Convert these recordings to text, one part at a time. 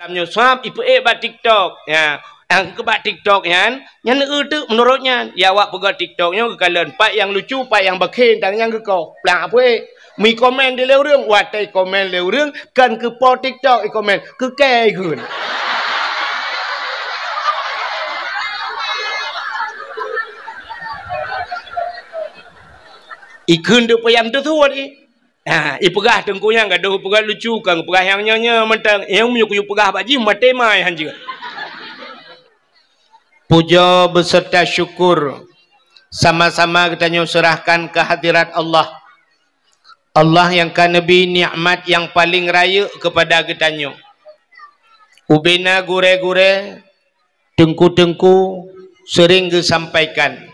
Dalamnya swab ipu ba TikTok ya. Ang ke ba TikTok yan, nyan tu menurutnya ya awak pegah TikToknya ke kalian pak yang lucu pak yang bakhin tang yang ke kau. Plang apa mi komen di leu reung watai komen leu reung kan ke po TikTok i komen ke kai gun. Ikun tu payam tu tuat i. Ipegah tengkunya gaduh pegah lucu kan pegah yang nyonya mentang yang menyukuyu pegah baji mate mai han juga. Puja beserta syukur sama-sama kita serahkan ke hadirat Allah. Allah yang kan Nabi nikmat yang paling raya kepada kita nyo. Ubena gure-gure tengku-tengku sering disampaikan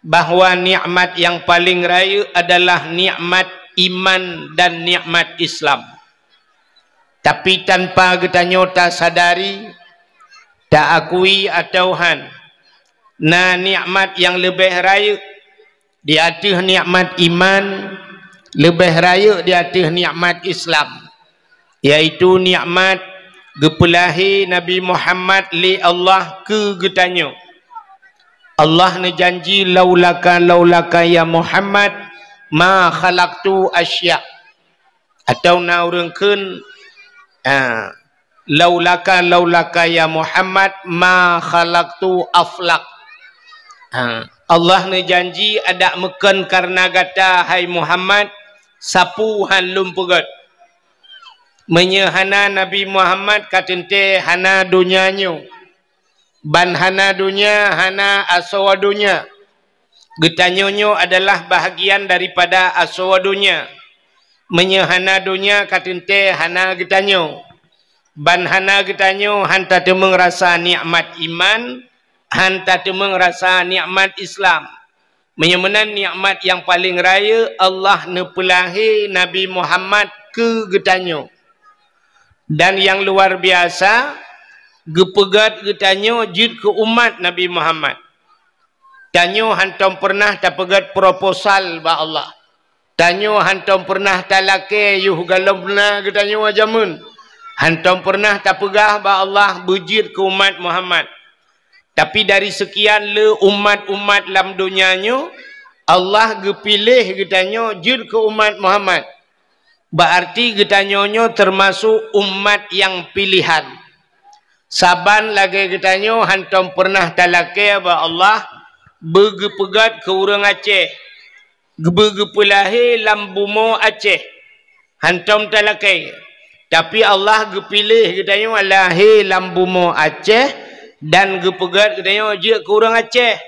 bahawa nikmat yang paling raya adalah nikmat iman dan nikmat Islam. Tapi tanpa kita tak sadari, tak akui atau nikmat yang lebih raya di atas nikmat iman, lebih raya di atas nikmat Islam, yaitu nikmat gepelahi Nabi Muhammad li Allah ke getanyo. Allah ne janji laulaka ya Muhammad ma khalaqtu asya, atau naurengkeun laulaka ya Muhammad ma khalaqtu aflak. Allah ne janji ada meken karena gata hai Muhammad sapu han lumpugat menyehana Nabi Muhammad katente hana dunianyo ban hana dunia hana aswadunya. Getanyonyo adalah bahagian daripada aswadunya. Menyehana dunia katente hana getanyo ban hana getanyo hanta temeng rasa nikmat iman, hanta temeng rasa nikmat Islam. Menyemenan nikmat yang paling raya Allah nepelahi Nabi Muhammad ke getanyo. Dan yang luar biasa gepegat getanyo jid ke umat Nabi Muhammad. Tanyo hantam pernah tapegat proposal ba Allah. Tanyo hantam pernah talake yuh galomna getanyo ajamun. Hantam pernah tapegah ba Allah bujid ke umat Muhammad. Tapi dari sekian le umat-umat dalam dunianyo, Allah gepilih getanyo jud ke umat Muhammad. Berarti getanyonyo termasuk umat yang pilihan. Saban lagi getanyo hantam pernah talake ba Allah begepegat ke urang Aceh. Begepelahi lambumo Aceh. Hantam talake. Tapi Allah gepilih getanyo lahi lambumo Aceh. Dan gepegat katanya je ke orang Aceh.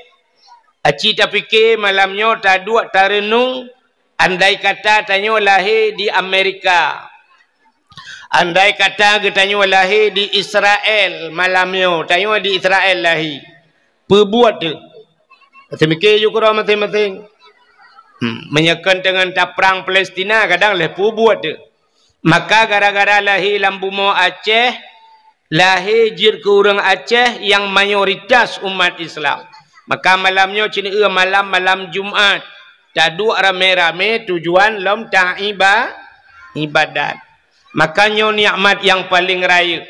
Aci tak fikir malamnya tak dua tak renung. Andai kata tanya lahir di Amerika, andai kata katanya lahir di Israel malamnya, tanya di Israel lahir, perbuat tu mati mikir je kurang mati-mati menyekan dengan tak perang Palestina kadang lah perbuat tu. Maka gara-gara lahir lambumo Aceh, lahir jir ke orang Aceh yang mayoritas umat Islam. Maka malamnya cina malam Jumaat. Tak dua rame-rame tujuan lom ibadat. Makanya nikmat yang paling raya.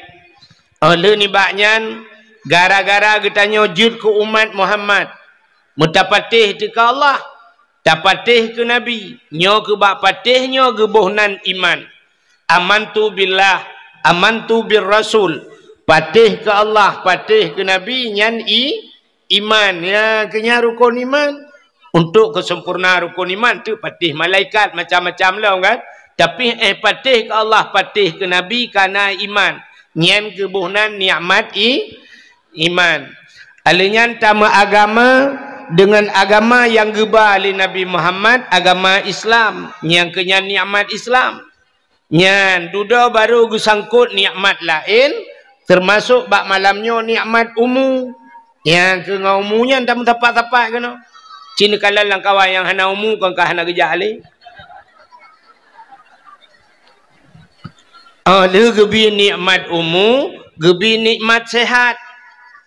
Oleh ni baknyan gara-gara getanyo jir ke umat Muhammad. Mutapatih ke Allah, tapatih ke Nabi. Nyo ke bak patihnya gebohnan iman. Amantu billah, amantu bir rasul. Patih ke Allah, patih ke Nabi, nyan iman. Ya, kenya rukun iman. Untuk kesempurnaan rukun iman tu patih malaikat macam-macam lah kan. Tapi patih ke Allah, patih ke Nabi karena iman. Nyan kebuhnan nikmat iman. Alinyan tama agama dengan agama yang gebah oleh Nabi Muhammad, agama Islam. Yang kenya nikmat Islam. Nyan duda baru gesangkut nikmat lain. Termasuk bak malamnya nikmat umu. Yang ke ngaumunya tak tapak-tapak kena. Cina kalau langkawan yang hana umu kan hana gejah alih. Ada gebi nikmat umu, gebi nikmat sehat.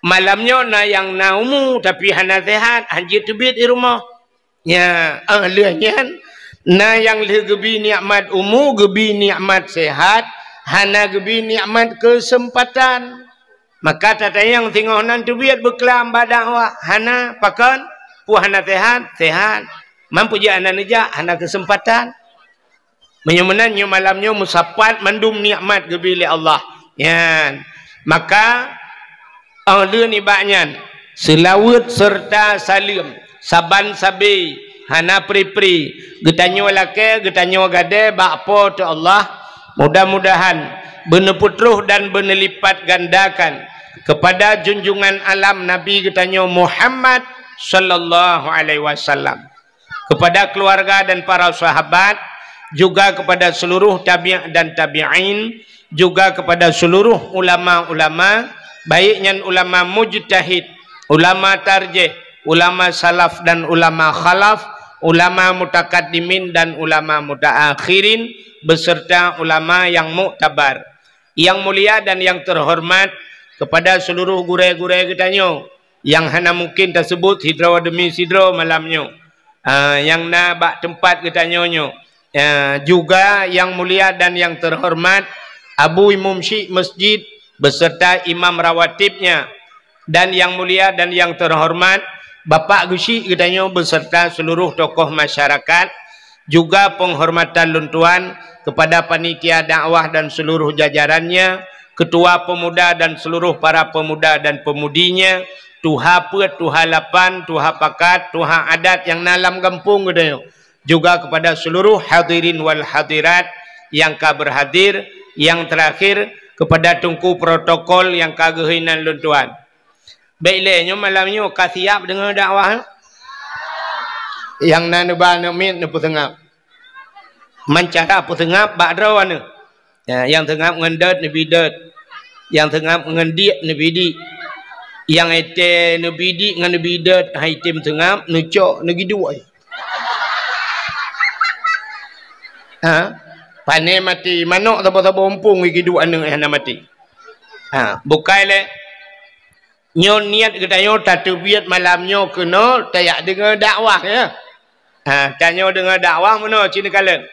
Malamnya na yang na umu tapi hana sehat, hanjir tebit di rumah. Ya, lehnya na yang gebi nikmat umu, gebi nikmat sehat, hana gebi nikmat kesempatan. Maka tatayang tengok nan tu biat berkelam badakwa hana pakan pu hana sehat mampu je hana neja hana kesempatan menyemenannya malamnya musapat mandum nikmat gebi li Allah yan maka dia ni baknyan selawat serta salim saban sabi hana pri-pri getanyo lake getanyo gade bakpo tu Allah mudah-mudahan bener putruh dan bener lipat gandakan kepada junjungan alam Nabi getanyo Muhammad sallallahu alaihi wasallam, kepada keluarga dan para sahabat, juga kepada seluruh tabi' dan tabi'in, juga kepada seluruh ulama-ulama, baiknya ulama mujtahid, ulama tarjih, ulama salaf dan ulama khalaf, ulama mutakaddimin dan ulama mutaakhirin, beserta ulama yang muktabar. Yang mulia dan yang terhormat, kepada seluruh gure-gure getanyo yang hana mungkin tersebut hidro demi sidro malamnya, yang na bak tempat getanyo juga yang mulia dan yang terhormat Abu Imam Syekh Masjid beserta imam rawatibnya, dan yang mulia dan yang terhormat Bapak Gusi getanyo beserta seluruh tokoh masyarakat, juga penghormatan luntuan kepada panitia dakwah dan seluruh jajarannya, ketua pemuda dan seluruh para pemuda dan pemudinya, tuha pet, tuha lapan, tuha pakat, tuha adat yang dalam kampung gitu. Juga kepada seluruh hadirin wal hadirat yang ka berhadir, yang terakhir kepada tungku protokol yang kagehinan luntuan. Baiklah malamnya ka siap dengan dakwah. Yang naneba namit na putengap. Mencara putengap badrawana. Yang tengah ngendat nabi dat, yang tengah ngendiak nabi di, yang ete nabi di ngan nabi dat hai tim tengah nucok nagi dua. Pane mati manok tabo-tabo ompung iki dua nang hana mati. Bukai le nyon niat gedayo tatu biat malamnya kena tayak dengar dakwah ya. Tanya dengar dakwah mana cina kalen.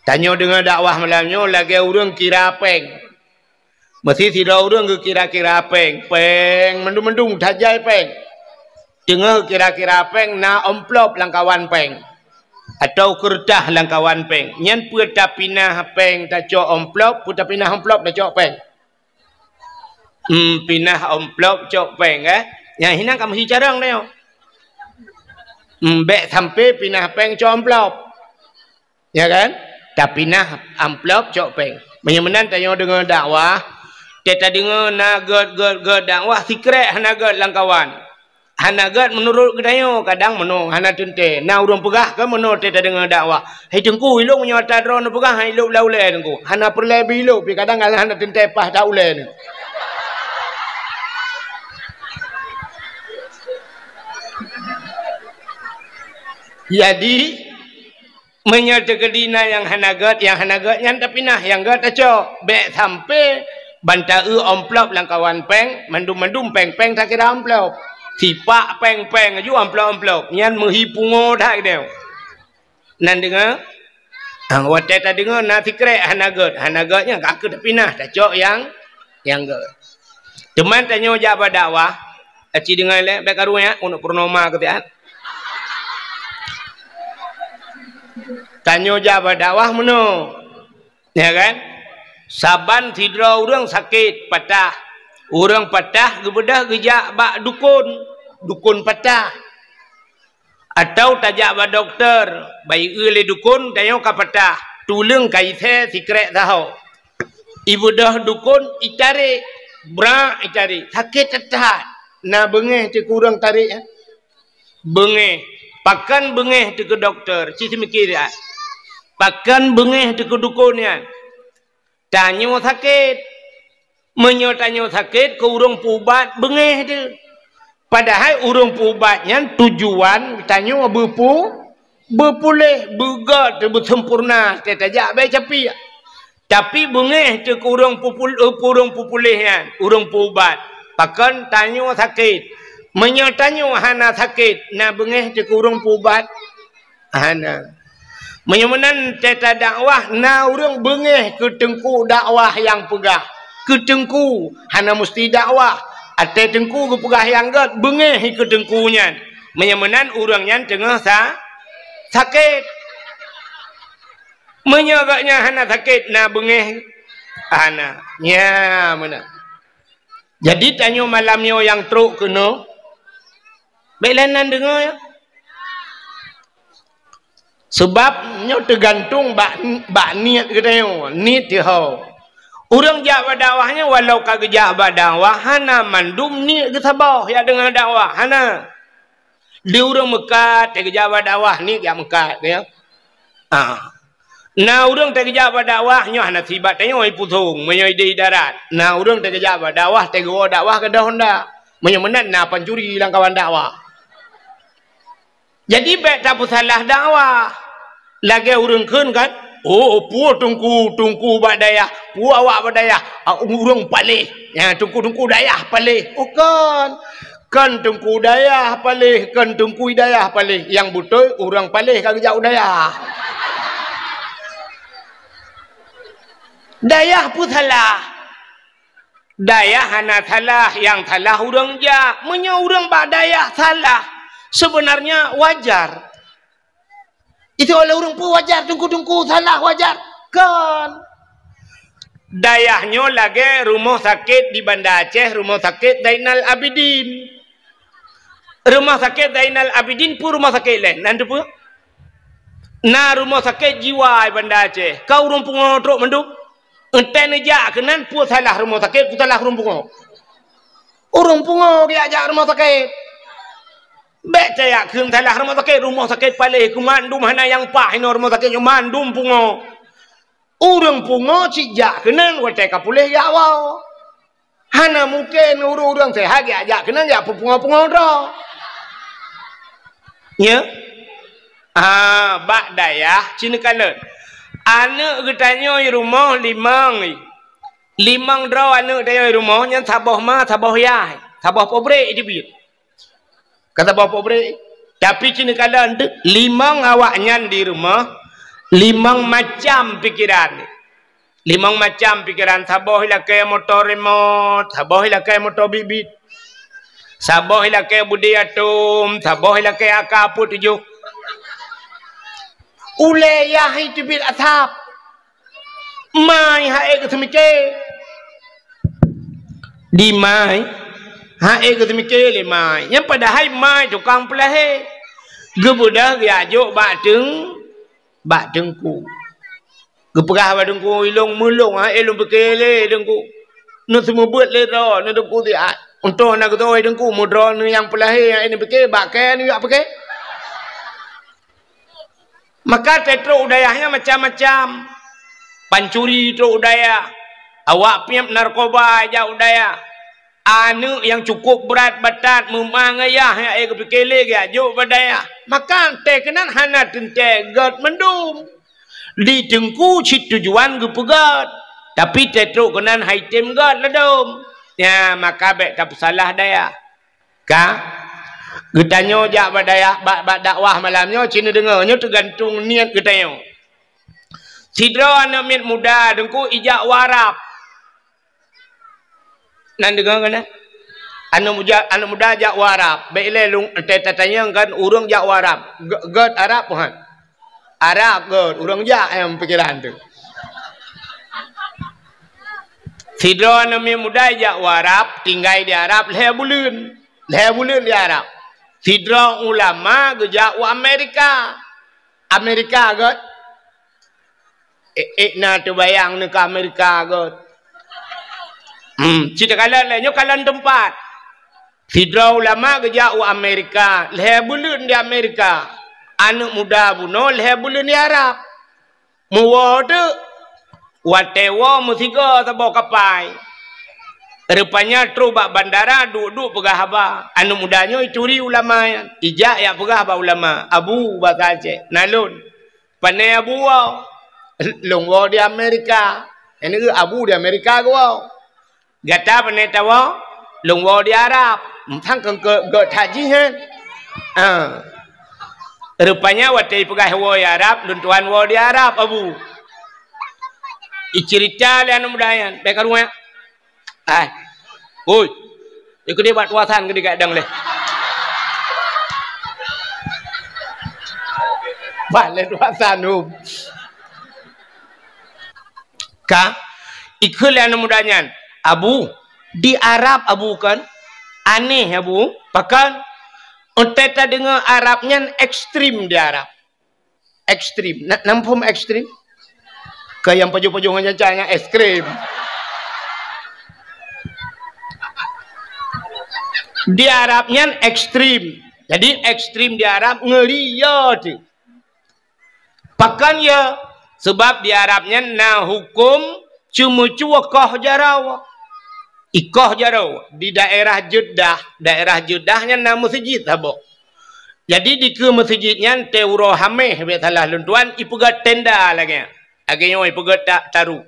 Tanya dengan dakwah malamnya lagi orang kira peng. Mesti tidak orang ke kira-kira peng. Peng mendung-mendung tajai peng. Dengar kira-kira peng na amplop langkawan peng. Atau kertas langkawan peng. Nyan puta pinah peng tak cok amplop, puta pinah amplop tak cok peng. Pinah amplop cok peng Yang hinang kamu hicarang dia. Bek sampai pinah peng cok amplop. Ya kan? Tapi nah amplop cok peng. Menyemenan tanya dengan dakwah. Teta dengar na god dakwah secret hana god langkawan. Hana god menurut kedayo kadang menung hana tente. Na urang pegah ke menurut teta dengar dakwah. Hai tengku ilung nyata drone pegah hai ilung laule tengku. Hana perle bilu pi kadang hana tente pah tak ule ni. Jadi menyerta kedina yang hanagat yang tapi nah yang gat acok bek sampai banta amplop langkawan peng mandum peng tak kira amplop sipak peng aju amplop nyan menghipungo dah dia nan dengar watet tak dengar na secret hanagatnya kak tapi nah acok yang gat teman tanya jabat dakwah aci dengar le bek karunya untuk purnama ketian. Tanya jabat dakwah mana? Ya kan? Saban tidra orang sakit patah. Orang patah gebedah gejak bak dukun patah. Atau tajak bak doktor, bayi le dukun tanya ka patah. Tulung kaithe secret tahu. Ibu dah dukun itari, itari. Sakit tetap. Na bengeh tu kurang tarik ya. Bengeh. Pakan bengeh tu ke doktor. Cik mikir ya. Pakan bengeh tu ke dukunnya. Tanya sakit. Tanya sakit ke urang pubat bengeh tu. Padahal urang pubatnya tujuan tanya berpulih, bergat, bersempurna. Tajak baik capi. Tapi bengeh tu ke urang pupulihnya. Urang pubat. Pakan tanya sakit. Tanya hana sakit. Na bengeh tu ke urang pubat. Hana. Menyemenan teta dakwah na urang bengeh ke tengku dakwah yang pegah. Ke tengku hana mesti dakwah. Ate tengku ke pegah yang gat bengeh ke tengkunya. Menyemenan urangnya tengah sakit. Menyagaknya hana sakit na bengeh hana. Ya mana. Jadi tanya malamnya yang teruk kena. Belanan dengar ya. Sebabnya tergantung bak niat kita niat dia. Orang jak berdakwahnya walau kagak jak berdakwah hana mandum niat ke sabah ya dengan dakwah hana. Dia orang mekat tak jak berdakwah ni jak mekat ya. Nah orang tak jak berdakwahnya hana sibat tanya oi pusung menyoi di darat. Nah orang tak jak berdakwah tak go dakwah ke dah honda. Menyemenan na pancuri lang kawan dakwah. Jadi baik tak salah dakwah. Lagi urang keun kan? Oh, pu tungku badaya. Pu awak badaya. Urang palih. Ya, tungku dayah palih. Oh kan tungku dayah palih, kan tungku dayah palih. Yang betul urang palih kagak jauh dayah. Dayah pun salah. Dayah hana salah, yang salah urang ja. Menya urang bak dayah salah. Sebenarnya wajar. Itu oleh orang pun wajar, tungku salah wajar. Kan. Dayahnya lagi rumah sakit di Banda Aceh, rumah sakit Zainal Abidin. Rumah sakit Zainal Abidin pun rumah sakit lain. Nanti pun. Nah rumah sakit jiwa di Banda Aceh. Kau orang pungo truk menduk. Enten aja kenan pun salah rumah sakit, pun salah orang pungo. Orang pungo dia ajak rumah sakit. Baik saya keun salah rumah sakit palih ku mandum hana yang pah ino rumah sakit yang mandum pungo. Urang pungo cijak kenan wate ka pulih ya awal. Hana mungkin urang sehat ya ajak kenan ya pungo ro. Ya. Bak dayah cina kala. Anak getanya rumah limang draw anak dia rumah nya sabah ma sabah yai. Sabah pobrek dia biar. Kata bapa beri, tapi cina kala limang awaknya di rumah, limang macam pikiran. Limang macam pikiran. Sabah ilakai motor remote, sabah ilakai motor bibit, sabah ilakai budi atom, sabah ilakai akaput tujuh. Ule ya itu bil atap. Mai hae ke semike. Di mai ke semike le mai. Yang padahal mai tukang pelahe. Gebudah gajuk bak tengku. Geperah bak tengku ilung mulung elung bekele tengku. Nu semua buat le ro, nu tengku dia. Untuk nak tu tengku mudra nu yang pelahe yang ini beke bak ke ni apa ke? Maka tetro udayahnya macam-macam. Pancuri truk udaya. Awak piap narkoba aja udaya. Anu yang cukup berat batat memang ayah yang kepikele ga jo badaya. Maka tekenan hana tente gat mendum. Di tengku cit tujuan ge pegat. Tapi tetro kenan haitem gat ledom. Ya maka bek tak salah daya. Ka getanyo jak badaya bak dakwah malamnya cina dengarnya tergantung niat getanyo. Sidra anak miat muda dengku ijak warap. Nan dengar kan? Anak muda jak warap. Baiklah lung tanya kan urang jak warap. God Arab puhan. Arab god urang jak yang pikiran tu. Sidra anak muda jak warap tinggal di Arab leh bulan di Arab. Sidra ulama gejak wa Amerika. Amerika god. Na tu bayang ni ke Amerika god. Cerita kalan lainnya kalan tempat. Sidra ulama kerja Amerika. Leher bulan di Amerika. Anak muda buno leher bulan di Arab. Muwa tu. Watewa musiga sabau kapai. Rupanya terubak bandara duduk pegah haba. Anak mudanya ituri ulama. Ijak ya pegah haba ulama. Abu bakal cek. Nalun. Panai abu wow. Longwa di Amerika. Ini ke abu di Amerika ke wow. Gata penetawa longwa di Arab. Thang ke haji kan. Rupanya watai pegah wo Arab, luntuan wo di Arab abu. Icerita lian mudayan, baik rumah. Ai. Oi. Ikut dia buat kuasan ke dekat dang leh. Balik kuasan Ka ikut lian mudayan. Abu di Arab abu kan aneh abu. Bahkan Unteta dengan Arabnya ekstrim di Arab. Ekstrim. Nampum ekstrim? Kayak yang pojok-pojoknya cahaya ekstrim. Di Arabnya ekstrim. Jadi ekstrim di Arab ngeri ya tu. Bahkan ya sebab di Arabnya na hukum cuma cuakah jarau. Ikoh jarau di daerah Jeddahnya nama masjid habok. Jadi di ke masjidnya teuro hameh betalah luntuan ipugat tenda lagi. Agaknya ipugat tak taru.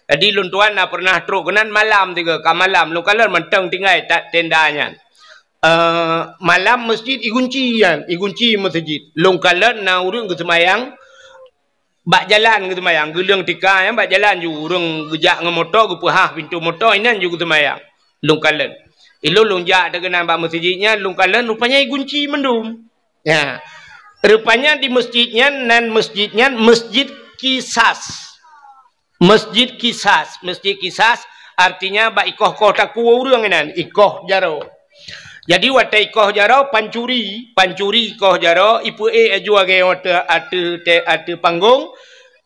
Jadi luntuan nak pernah truk kenan malam tiga ka malam lu kalau mentang tinggal tak tendanya. Malam masjid igunci masjid. Long kalau na urang ke semayang bak jalan ke semayang, gelang tika yang bak jalan ju urang gejak dengan motor ke pahah pintu motor inan juga semayang. Lung kalen. Ilo lungjak dengan bak masjidnya lung kalen rupanya igunci mendum. Ya. Rupanya di masjidnya nan masjidnya masjid Kisas. Masjid Kisas artinya bak ikoh kota ku urang inan, ikoh jaro. Jadi watai ikoh jaro pancuri ikoh jaro ipu aju age ate panggung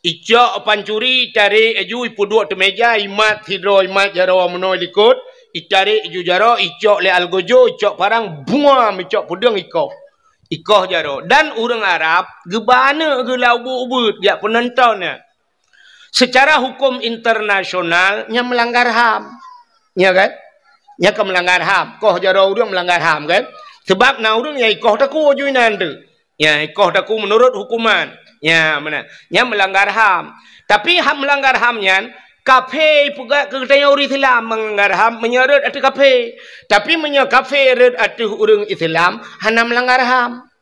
icok pancuri tarik aju ipu dua te meja imat hidro imat jaro menoi likut itari aju jaro icok le algojo icok parang buam icok pudeng ikoh jaro dan urang Arab gebana ge labu-ubut ya penontonnya secara hukum internasional nya melanggar HAM ya kan. Nya ke melanggar HAM. Koh jaro urang melanggar HAM kan. Sebab na urang ya ikoh taku ajuinan tu. Ya ikoh taku menurut hukuman. Ya mana. Nya melanggar HAM. Tapi HAM melanggar HAM nyan kafe puga ke katanya urang Islam melanggar HAM menyeret atu kafe. Tapi menyo kafe red atu urang Islam hana melanggar HAM.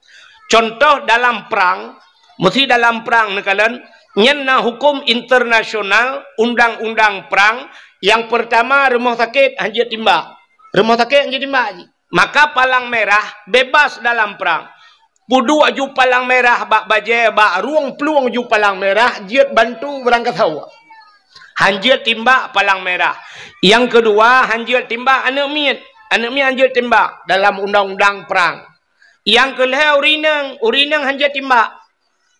Contoh dalam perang, mesti dalam perang nekalan nyen na hukum internasional undang-undang perang. Yang pertama rumah sakit hanjat timbak. Rumah sakit hanjat timbak. Maka palang merah bebas dalam perang. Pudu aju palang merah bak baje bak ruang peluang aju palang merah jiat bantu berangkat hawa. Hanjat timbak palang merah. Yang kedua hanjat timbak anak miat. Anak miat hanjat timbak dalam undang-undang perang. Yang kelima urinang hanjat timbak.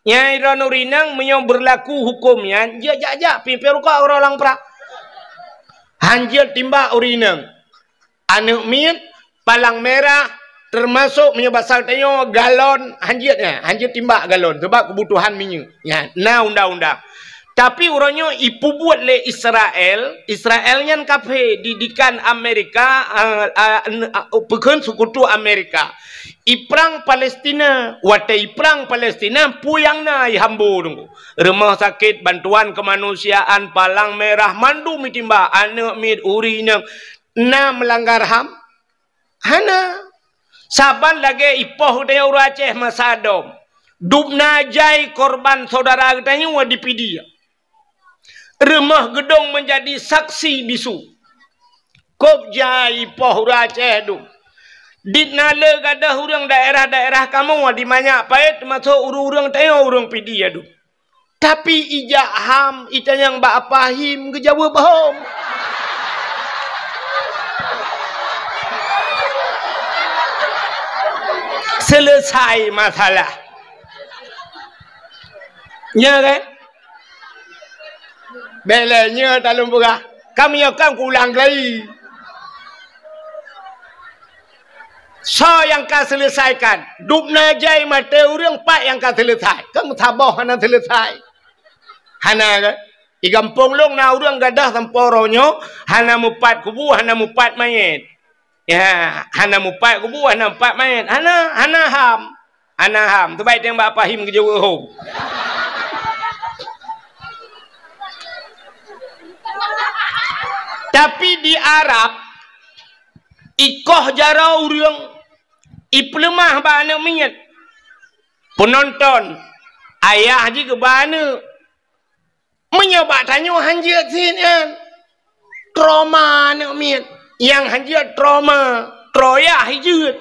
Nyai ron urinang menyong berlaku hukumnya jajak pimpin orang perang. Hanjil timbak urinang. Anak miat palang merah termasuk menyebasal tanyo galon hanjilnya. Hanjil timbak galon sebab kebutuhan minyak. Ya, nah undang-undang. Tapi orangnya ipu buat le Israel. Israelnya kafe didikan Amerika bukan sekutu Amerika. Iprang Palestina, watai perang Palestina puyang na ihambu tunggu. Rumah sakit bantuan kemanusiaan palang merah mandu mitimba anak mid urina na melanggar HAM. Hana saban lagi ipoh dia ura Aceh masadom. Dubna jai korban saudara katanya wadipidi. Rumah gedung menjadi saksi bisu. Kop jai ipoh ura Aceh dum. Ditnale gadah urang daerah-daerah kamu di banyak pait masuk urang tayo urang pidi adu. Tapi ijak HAM ita yang ba apahim ke jawab bahom. Selesai masalah. Nya kan? Belanya talung buka. Kami akan ulang lagi. So yang kau selesaikan. Dubna jai mata urang pak yang kau selesai. Kamu tabah hana selesai. Hana kan? Di kampung long na urang gadah samporonyo. Hana mupat kubu, hana mupat mayat. Ya, hana mupat kubu, hana mupat mayat. Hana HAM. Hana HAM. Tu baik yang bak pahim ke jauh hom. Tapi di Arab ikoh jara urang iplemah ba anak miat. penonton ayah haji ke mana menyoba tanya hanjir sini kan trauma nak miet yang hanjir trauma troya hijut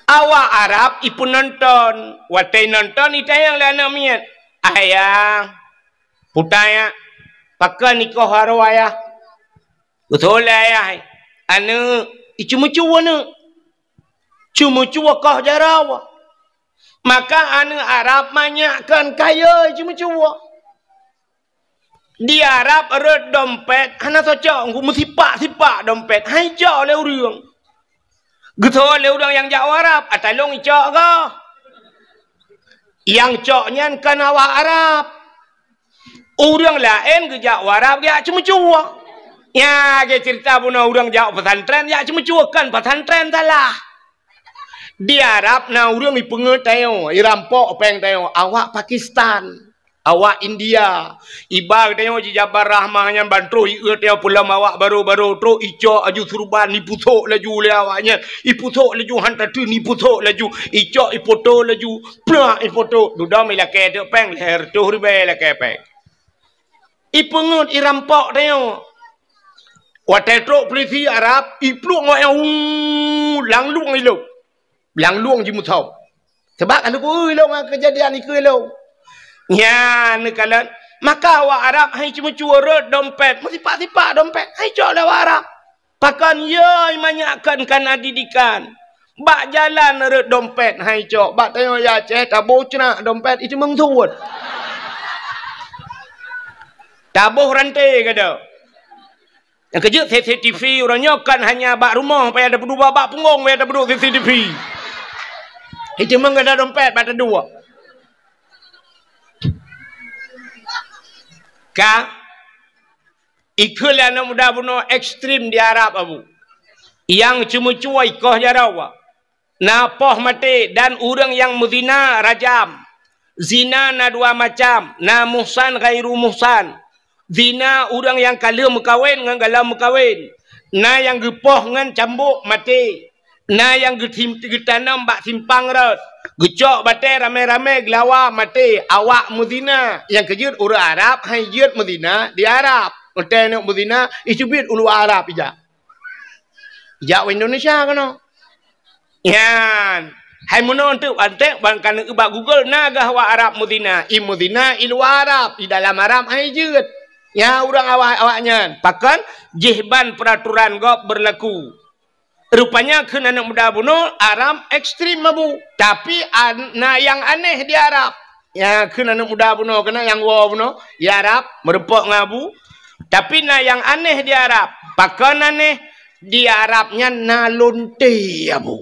awak Arab ipu nonton watai nonton itayang lah nak miet ayah putaya pakai nikah haru ayah betul ayah anu cuma-cuma nu cuma-cuma kah jarawa maka anu Arab banyakkan kaya cuma-cuma di Arab ada dompet hana socok mesti sipak dompet hai cok le urang gitu le urang yang Jawa Arab atalong cok ke yang coknya kan awak Arab urang lain ke Jawa Arab dia cuma-cuma ya, ke cerita punya orang jauh pesantren, ya cuma cuakan pesantren salah. Di Arab, na orang ni pengertian, irampok peng tayo, awak Pakistan, awak India, ibar tayo di Jabar Rahmahnya bantro, iu tayo pulang awak baru-baru, tro ico aju surban, iputok laju le awaknya, iputok laju hantar tu, iputok laju, ico ipoto laju, plah ipoto, duda mila ke tu peng, leher tu ribe la ke peng. Ipengut irampok tayo. Watetro polisi Arab ipluk ngoyang langluang ilo langluang jimu tahu sebab kalau ku ilo kejadian iku ilo nya nekalan maka awak Arab hai cuma cuara dompet mesti pak dompet hai cok lah Arab pakan ye banyakkan kana didikan bak jalan re dompet hai cok bak tayo ya ceh tabuh cena dompet itu mengtuat tabuh rantai kada yang kerja CCTV orangnya kan hanya bak rumah supaya ada berdua bak punggung supaya ada berdua CCTV. Itu memang ada dompet pada dua. Ka ikul anak muda bunuh ekstrim di Arab abu. Yang cuma-cuma ikoh jarawa. Napoh mati dan orang yang muzina rajam. Zina na dua macam. Na muhsan gairu muhsan. Zina orang yang kala mekawin dengan gala mekawin. Na yang gepoh dengan cambuk mati. Na yang getanam bak simpang rot. Gecok batai rame-rame gelawa mati. Awak muzina. Yang kejut orang Arab hai jut muzina di Arab. Hotel nak muzina isubit ulu Arab ija. Ija Indonesia kan? Yan. Hai munon tu antek bangkan ubak Google naga wa Arab muzina. I muzina ilu Arab di dalam Arab hai jut. Ya orang awaknya pakan jihban peraturan gop berlaku. Rupanya kena anak muda bunuh Arab ekstrim mabu. Tapi yang aneh di Arab. Ya kena anak muda bunuh kena yang wa bunuh ya Arab merepok ngabu. Tapi yang aneh di Arab. Pakan aneh di Arabnya nalunte abu.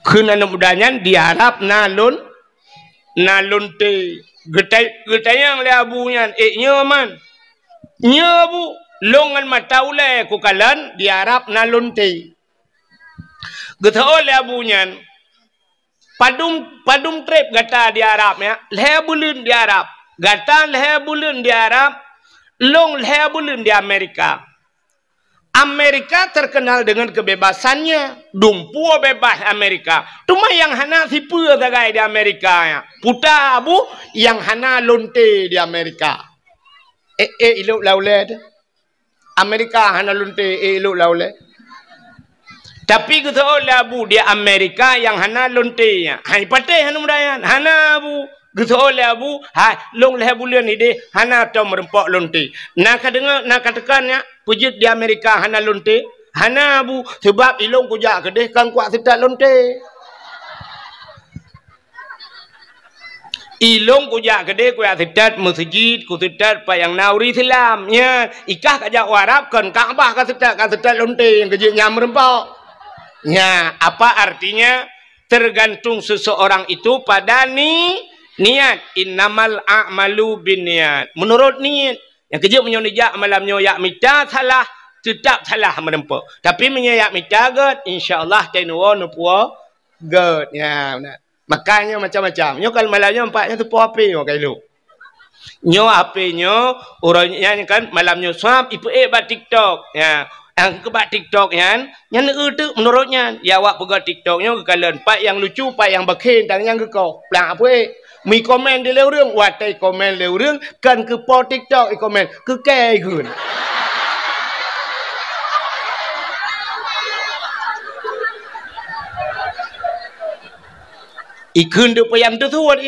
Kena anak mudanya di Arab nalunte. Getai yang le abunya nyaman nyabu longan mataule ku kalan di Arab nalunte getau le abunya padum trip gata di Arab ya le bulun di Arab gata le bulun di Arab long le bulun di Amerika. Amerika terkenal dengan kebebasannya. Dumpu bebas Amerika. Cuma yang hana sipu sagai di Amerika ya. Puta abu yang hana lonte di Amerika. Iluk laule. Amerika hana lonte iluk laule. Tapi kita olah abu di Amerika yang hana lonte ya. Hai pateh hana mudayan. Hana abu. Kita olah abu. Hai long leh bulan ide hana tau merempok lonte. Nak dengar nak katakannya. Pujit di Amerika hana lonte, hana abu sebab ilong kujak kedeh kan kuat sedat lonte. Ilong kujak kedeh kuat sedat masjid, ku sedat pa yang nauri Islam nya. Ikah kajak Arab kan Kaabah kan sedat lonte yang kejik nyam rempok. Nya, apa artinya? Tergantung seseorang itu pada niat. Innamal a'malu binniat. Menurut niat. Yang kejap menyonijak malamnya yak mita salah, tetap salah menempuh. Tapi menyayak mita god, insyaAllah tenuwa nupuwa god. Ya, benar. Makanya macam-macam. Nyo kalau malamnya empatnya tu puas api yo kailu. Nyo apinya orangnya kan malamnya swap ipu bat TikTok. Ya, Kebak TikTok yan tu menurutnya ya awak pegang TikToknya ke kalian pak yang lucu pak yang bakhin tang yang ke kau pelang apa mi komen di leuរឿង watai komen leuរឿង kan ke po TikTok i komen ke kai kun ikun tu payang tu tuat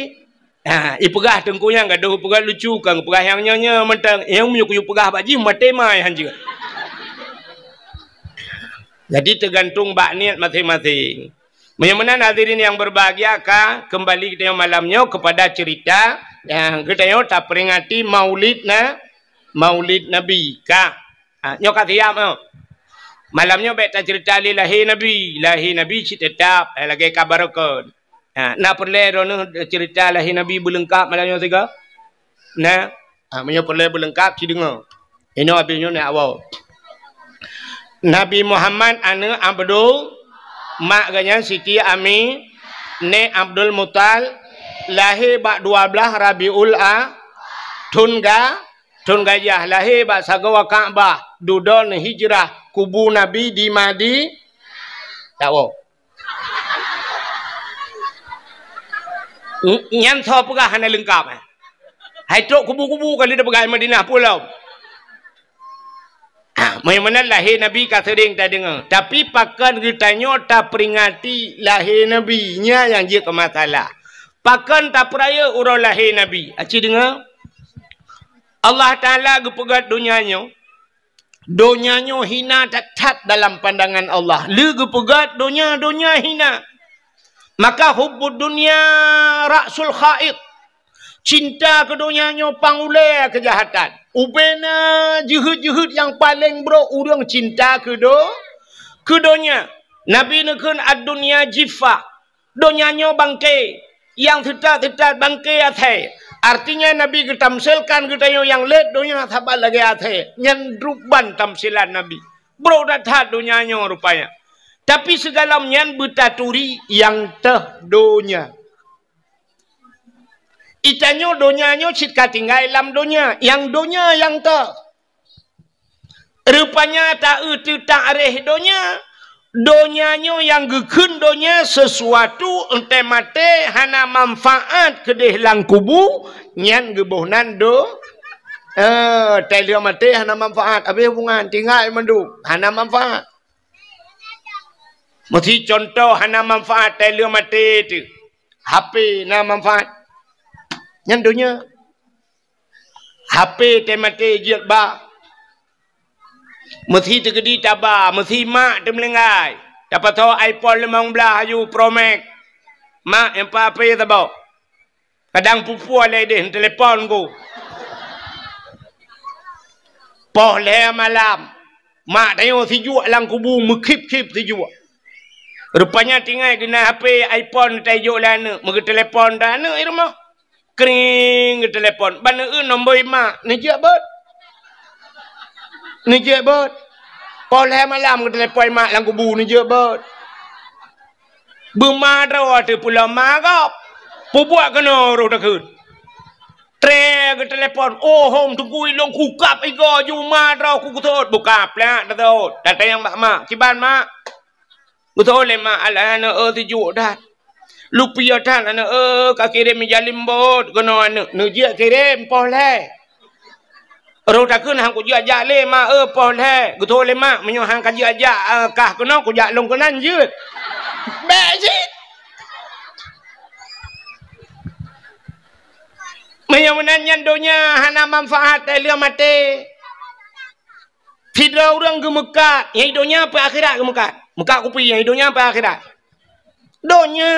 i pegah tengkunya gaduh pegah lucu kan pegah yang nyonya mentang yang menyuk pegah baji mate mai hanjir. Jadi tergantung bak niat masing-masing. Bagaimana hadirin yang berbahagia kah? Kembali kita malamnya kepada cerita yang kita tak peringati Maulid Nabi kah? Nyo katiam malamnya beta cerita lahir Nabi si tetap lagi kabar kon. Nak perlu rono cerita lahir Nabi berlengkap malamnya tiga. Nah, menyo perlu berlengkap si dengar. Ini habisnya nak awal. Nabi Muhammad ane Abdul mak ganya Siti Ami ne Abdul Mutal lahir bak 12 Rabiul Tunggajah lahir bak sagawa Ka'bah dudon hijrah kubu Nabi di Madi tahu nyan tho pegah hana lengkap hai trok kubu-kubu kali dah pegai Madinah pulau. Mana lahir Nabi kata sering tak dengar. Tapi pakan kitanya tak peringati lahir Nabi nya yang dia ke masalah. Pakan tak peraya urang lahir Nabi. Acik dengar? Allah Ta'ala gepegat dunianya. Dunianya hina tak dalam pandangan Allah. Lu gepegat dunia hina. Maka hubbud dunia ra'sul khaid. Cinta ke dunianya pangulai kejahatan. Ubena juhud-juhud yang paling bro urang cinta ke dunia. Nabi nekun ad-dunia jifa. Dunianya bangkai. Yang tetap bangkai athai. Artinya Nabi ketamsilkan kita yang let dunia sabar lagi athai. Yang ruban tamsilan Nabi. Bro datang dunianya rupanya. Tapi segala nyan betaturi yang teh dunia. Itanyo donyanya cita tinggal dalam dunia. Yang dunia yang tak. Rupanya tak tak areh dunia. Donyanya yang gekun dunia sesuatu ente mate hana manfaat kedih lang kubu. Nyan gebuhnan telia mate hana manfaat. Habis hubungan tinggal mendu. Hana manfaat. Mesti contoh hana manfaat telia mate tu. HP na manfaat. Yang dunia HP temate jiat ba mesti tergedi tabah mesti mak termelengai dapat tahu iPhone 15 ayu Pro Max mak yang apa ya tahu kadang pupu alai deh telefon ku poh le malam mak tayo si juak lang kubu mekip-kip si juak rupanya tinggal kena HP iPhone tayo lana mege telefon dah ana irma kering ke telefon. Bana nombor mak. Ni je bot. Ni je bot. Poleh malam ke telefon mak lang kubu ni je bot. Bermadra tu pula magap. Pubuat kena roh takut. Tre ke telefon. Oh hom tunggu ilong kukap iga ju madra ku kutot. Buka plak dah. Datang yang mak. Kiban mak. Kutot le mak alana tujuk dah. Lupia tan ana ka kirim jalim bot kono ana nujia kirim poleh ro takun hang ku jia ja le ma poleh guto le ma menyo hang ka jia ja kah kono ku ja long konan jeut be sit menyo menanyan donya hana manfaat dia mate tidak orang gemekat yang donya apa akhirat gemekat mekat ku pi yang donya apa akhirat donya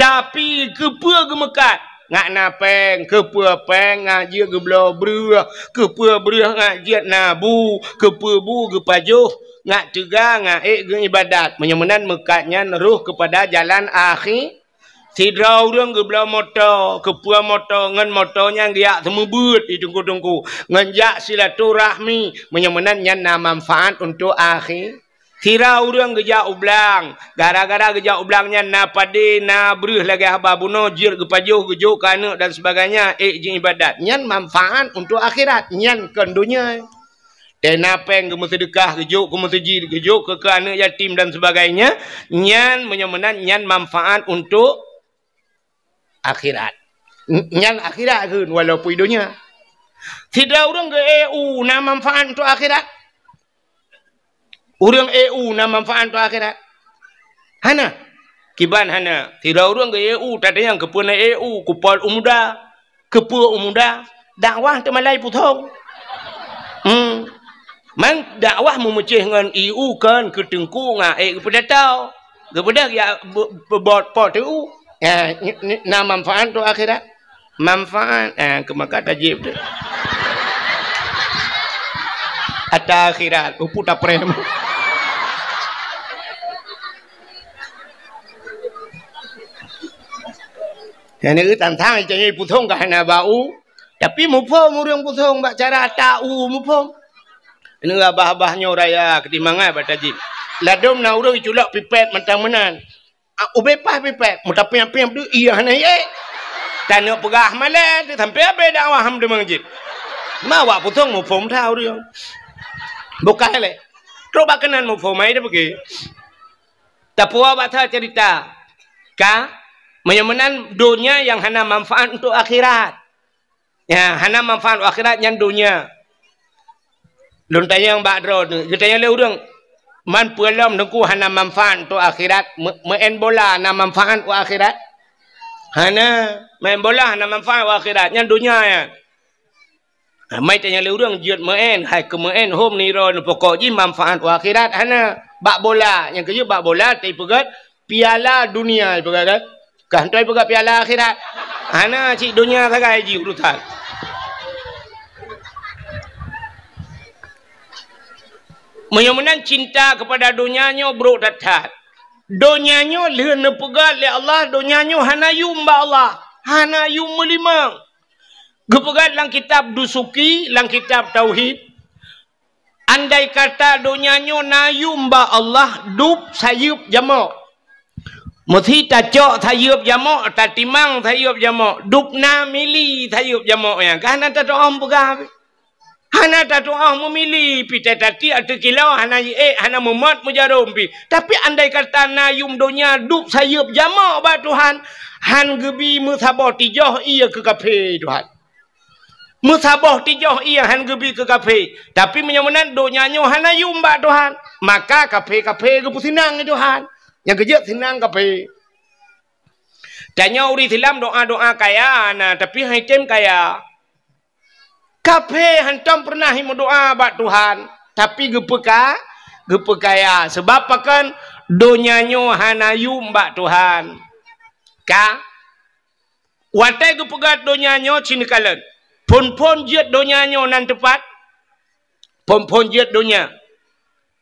tapi kepua gemekat ngak napeng kepua peng ngaji geblo brua kepua brua ngaji nabu kepua bu gepajuh ngak tega ngak ibadat menyemenan mekatnya neruh kepada jalan akhir sidra urang geblo motor kepua motor ngan motornya dia semebut di tungku-tungku nganjak silaturahmi menyemenan nya manfaat untuk akhir kira orang geja ublang gara-gara geja ublangnya na pade na bruh lagi haba buno jir gepajuh gejuk kana dan sebagainya jin ibadat nyan manfaat untuk akhirat nyan kan dunia Tenapeng ke sedekah kejuk ke masjid kejuk ke anak yatim dan sebagainya, nyan menyemenan nyan manfaat untuk akhirat. Nyan akhirat ke walaupun dunia. Tidak orang ke EU na manfaat untuk akhirat. Orang EU na manfaat untuk akhirat. Hana kiban hana. Tidak orang ke EU tadi yang kepuna EU kupol umuda, kepua umuda, dakwah temalai putong. Man dakwah memecah dengan EU kan ketengku ngah kepada tahu kepada ya bot pot tu ya na manfaat tu akhirat manfaat kemaka tajib tu ata akhirat puta prem yang ni tantang jangan putong kah na bau tapi mupom orang putong bak cara tahu mupom. Ini abah-abahnya raya ketimangan batajib. Ladom na urang culak pipet mentang menan. Ubepah pipet, mutapiam-piam tu iya na ye. Tanah pegah malah sampai apa dakwah ham de mengjib. Mawa putong mu phom thau dia. Bukan le. Coba kenan mu phom ai dah pergi. Tapua batha cerita. Ka menyemenan dunia yang hana manfaat untuk akhirat. Ya, hana manfaat untuk akhirat yang dunia. Lun tanya yang bakro tu, kita tanya le urang man pulam nungku hana manfaat untuk akhirat, main bola hana manfaat untuk akhirat. Hana main bola hana manfaat untuk akhirat, yang dunia ya. Mai tanya le urang jiut main, hai ke main home ni ro pokok ji manfaat untuk akhirat hana bak bola, yang kerja bak bola tai pegat piala dunia pegat kan. Kan tai pegat piala akhirat. Hana cik dunia sagai ji urusan. Menyemenan cinta kepada dunianya bro datat. Dunianya lehna pegat le Allah, dunianya hana yum ba Allah. Hana yum melimang. Gepegat lang kitab dusuki, lang kitab tauhid. Andai kata dunianya na yum ba Allah, dup sayup jamak. Mesti tacok sayup jamak, tatimang sayup jamak. Dup na mili sayup jamak yang. Kan ada doang pegat. Hana tak doa memilih pita tati atau kilau hana hana memat mujarum pi. Tapi andai kata na yum dunia dup sayup jamak ba Tuhan, han gebi musabah tijoh ia ke kafe Tuhan. Musabah tijoh ia han gebi ke kafe. Tapi menyemenan dunianya hana yum ba Tuhan. Maka kafe-kafe ke pusinang Tuhan. Yang kerja senang kafe. Tanya uri silam doa-doa kaya na tapi haitem kaya. Kafe hantam pernah doa bak Tuhan, tapi gepekaya sebab pakan donyanya hanayum bak Tuhan. Ka watai gepegat donyanya cinikalan. Pon-pon jet donyanya nan tepat. Pon-pon jet donya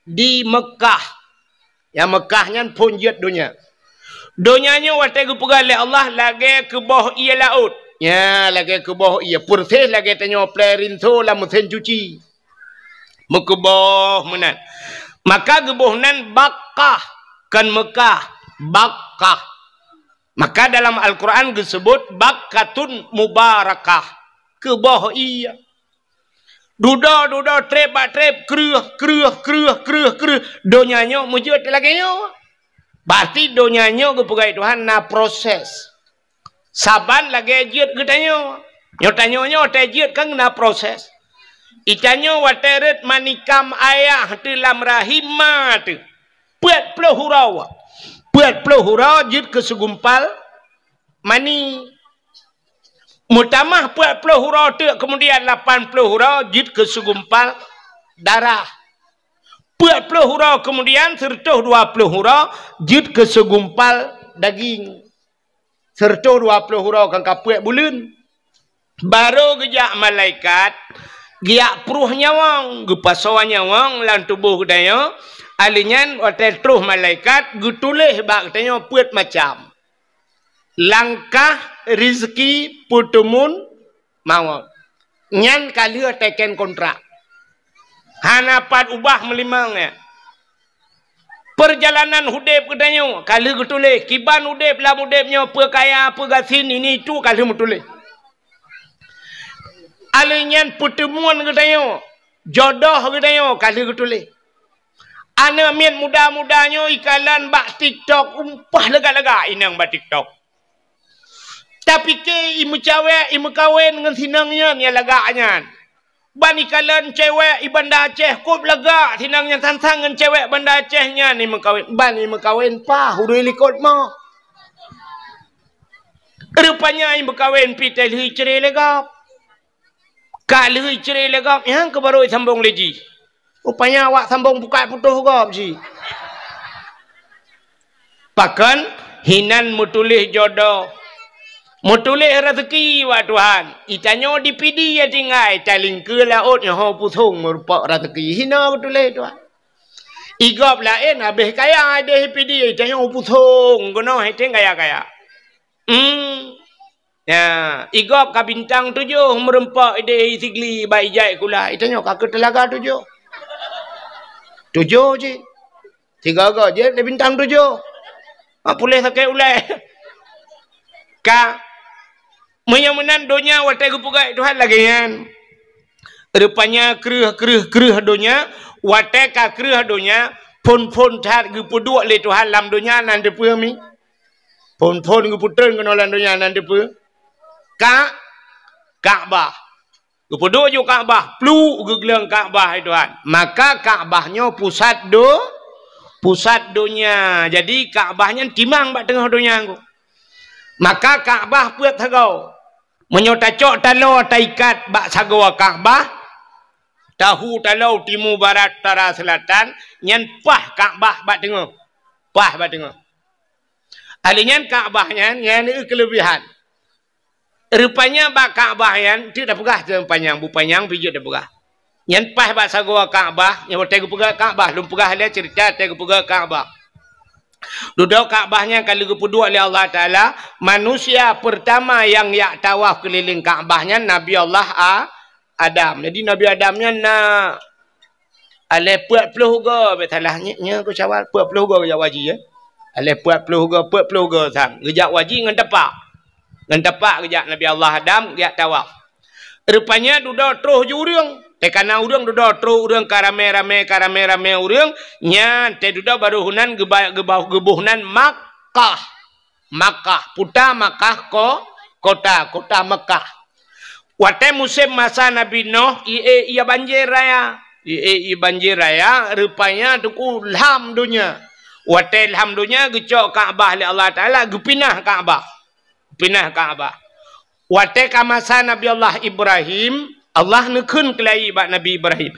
di Mekah. Yang Mekahnya pon jet donya. Donyanya watai gepegat le Allah lagi ke bawah ia laut. Ya, lagi ke bawah ia purses lagi tanya plerinso lah mesin cuci. Mekebah menan. Maka gebohnan Bakkah kan Mekah, Bakkah. Maka dalam Al-Quran disebut Bakkatun Mubarakah. Ke bawah ia. Duda trep kreuh. Donyanya mujud lagi nyo. Berarti donyanya kepegai Tuhan na proses. Saban lagi jiut katanya. Nyo jiut kan na proses. Itanyo wateret manikam ayah dalam rahimah tu. Puat puluh hurau jiut ke segumpal mani. Mutamah puat puluh hurau tu kemudian 80 hurau jiut ke segumpal darah. Puat puluh hurau kemudian serta 20 hurau jiut ke segumpal daging. Serta 20 hurau kan kapuat bulan. Baru gejak malaikat. Giak peruh nyawang. Gepasawa nyawang. Lan tubuh katanya. Alinyan waktu terus malaikat. Getulih bak katanya puat macam. Langkah rezeki putumun mawar. Nyan kali teken kontrak. Hanapat ubah melimang ya. Perjalanan hudep katanya kali getulih kiban hudep lah hudepnya perkaya pergasin ini itu kali metulih alinyan pertemuan katanya jodoh gedayo kali getulih. Ana mian muda-mudanyo ikalan bak TikTok umpah lega-lega inang bak TikTok. Tapi ke imu cewek imu kawin dengan sinangnya ni laganya. Ban ikalan cewek ibanda Aceh kup lega sinangnya tantang dengan cewek banda Acehnya ni mekawin. Ban imu kawin pah udah likut mau. Rupanya imu kawin pitel hui cerai lega. Kak hui cerai lega yang ke baru sambung lagi. Rupanya awak sambung buka putuh gop si. Bahkan hinan mutulih jodoh. Mutulih rezeki wa Tuhan. Itanyo dipidi ya tinggai taling ke laut yang ho putung merupak rezeki. Hina mutulih Tuhan. Igop lain habis kaya ada pidi itanyo putung gono hete kaya-kaya. Ya, igop ka bintang 7 merempak ide sigli bai jai kula. Itanyo ka ke telaga 7. 7 je. 3 ga je de bintang 7. Boleh sakit ulai. Ka menyamanan dunia watai gupugai Tuhan lagi kan. Rupanya kereh dunia watai ka kereh dunia pun tat gupuduk le Tuhan lam dunia nan depu mi. Pun guputren kenolan dunia nan depu. Kaabah. Gupuduk ju Kaabah, plu gegeleng Kaabah Tuhan. Maka Kaabahnya pusat dunia. Jadi Kaabahnya timang bak tengah dunia aku. Maka Kaabah puat sagau. Menyotacok talau taikat bak sagau Kaabah. Tahu talau timur barat utara selatan. Nyan pah Kaabah bak tengah. Pah bak tengah. Alinya Kaabahnya yang ini kelebihan. Rupanya bak Kaabah yang tidak pegah panjang. Bu panjang pijak dah pegah. Yang pah bak sagau Kaabah. Yang tegu pegah Kaabah. Lum pegah dia cerita tegu pegah Kaabah. Duduk Kaabahnya kali kepuduk oleh Allah Ta'ala. Manusia pertama yang tawaf keliling Kaabahnya Nabi Allah Adam. Jadi Nabi Adamnya nak alih puat peluh ga. Betalahnya aku cawal puat peluh ga kejap wajib ya. Alih puat peluh ga sang. Kejap wajib dengan tepak. Dengan tepak kejap Nabi Allah Adam dia tawaf. Rupanya duduk terus jurung. Tekana urang duduk terus urang karame-rame urang. Nya te duduk baru hunan gebuhnan Makkah. Puta Makkah kota Makkah. Wate musim masa Nabi Nuh ia banjir raya. Banjir raya rupanya tuku ilham dunia. Wate ilham dunia gecok Kaabah oleh Allah Taala gepinah Kaabah. Wate ka masa Nabi Allah Ibrahim Allah nekun kelai bak Nabi Ibrahim.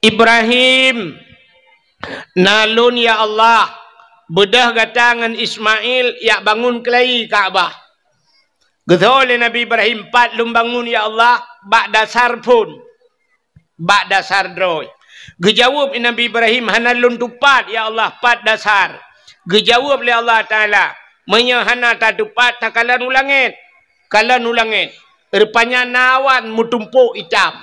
Ibrahim nalun ya Allah bedah gatangan Ismail ya bangun kelai Kaabah. Getol Nabi Ibrahim 4 lum bangun ya Allah bak dasar pun. Bak dasar droy. Gejawab Nabi Ibrahim hanalun tupat ya Allah 4 dasar. Gejawab oleh Allah Taala menyahana tadupat takalan ulangit. Kalan ulangit. Rupanya nawan mutumpuk hitam.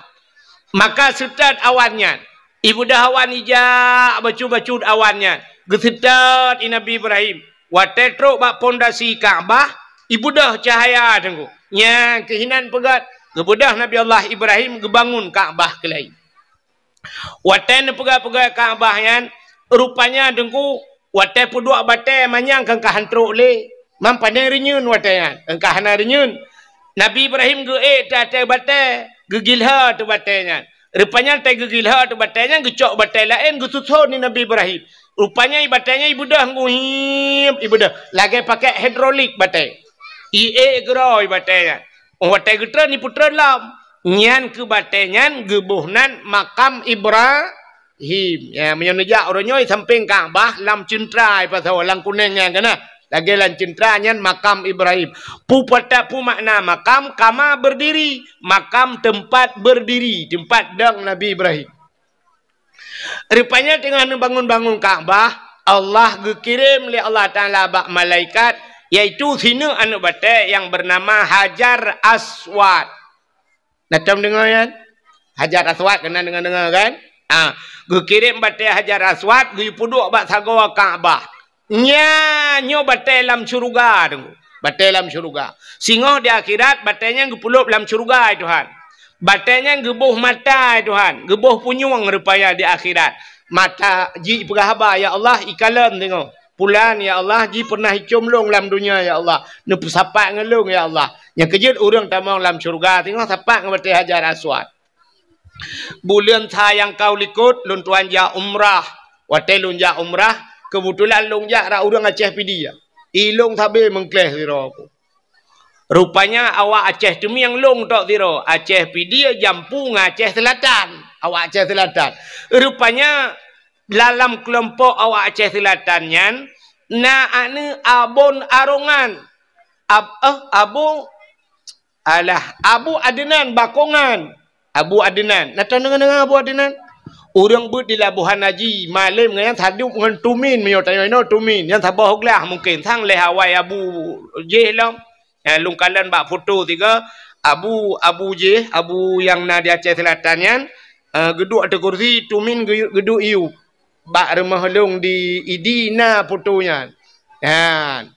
Maka setat awannya. Ibu dah awan hijau bacu-bacu awannya. Gesetat Nabi Ibrahim. Watetruk bak pondasi Kaabah. Ibu dah cahaya tengku. Nya kehinan pegat. Gebudah Nabi Allah Ibrahim gebangun Kaabah kelai. Wate pegat-pegat Kaabah yang rupanya tengku. Wate puduk batai manyang kengkah hantruk le. Mampanai renyun wate yang. Kengkah hana renyun. Nabi Ibrahim tak batai. Gegilha tu batainya. Rupanya tak gegilha tu batainya. Gecok batai lain. Gesusun ni Nabi Ibrahim. Rupanya batainya ibu dah nguhim. Ibu dah. Lagi pakai hidrolik batai. Geroi batainya. Watai getra ni putra lam. Nyan ke batainya. Gebuhnan makam Ibrahim. Ya, menyonejak orangnya samping Kaabah lam centrai pasal lang kuningnya kena. Lagi lan centranya makam Ibrahim. Pu makna makam kama berdiri, makam tempat berdiri, tempat dang Nabi Ibrahim. Rupanya tengah bangun Kaabah, Allah gekirim oleh Allah Taala bak malaikat iaitu sina anak batai yang bernama Hajar Aswad. Macam dengar kan? Hajar Aswad kena dengar kan? Gekirim batai Hajar Aswad gi puduk bak sagawa Kaabah. Nyo batai lam syurga tengku. Batai lam syurga. Singoh di akhirat batainya gepulup lam syurga Tuhan. Batanya gebuh mata Tuhan. Gebuh punyung rupanya di akhirat. Mata ji perahaba ya Allah ikalan tengok. Pulan ya Allah ji pernah hicum long dalam dunia ya Allah. Ne sapak ngelung ya Allah. Yang kejut orang tamang dalam syurga tengok sapak ngebati Hajar Aswad. Bulan yang kau likut lun tuan ja umrah. Watai lun ja umrah kebetulan lun ja ra orang Aceh pidi ya. Ilung tabe mengkleh sira aku. Rupanya awak Aceh tu yang long tok tiro. Aceh pidi jampu Aceh Selatan. Awak Aceh Selatan. Rupanya dalam kelompok awak Aceh Selatan nyan na ane abon arongan. Abu Adnan Bakongan. Abu Adnan. Nak tahu dengan Abu Adnan? Orang but di Labuhan Haji malam yang tadi dengan tumin meyo tayo no tumin yang tabah hoglah mungkin sang leh Hawaii Abu Jelam. Lungkalan bak foto tiga Abu J Abu yang na di Aceh Selatan yan geduk ada kursi tumin geduk iu bak rumah long di idina fotonya kan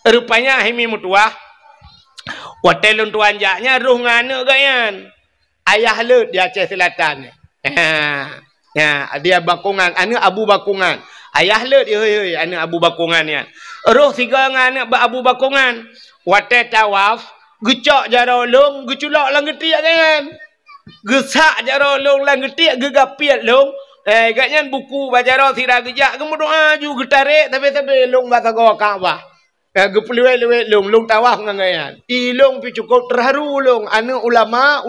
rupanya himi mutuah hotel tuan jaknya ruh ngane gayan ayah lut di Aceh Selatan ya dia Bakongan anu Abu Bakongan ayah lut heuy anu Abu Bakongan ya roh tiga ngane Abu Bakongan watai tawaf, gecak jaro long, geculak lang getiak kan. Gesak jaro long lang getiak gegapiat long. Gatnyan buku bajaro sira gejak kemudian aju getarik tapi long bata go Kaabah. Gepluwe long tawaf ngangayan. Ilong pi cukup terharu long anu ulama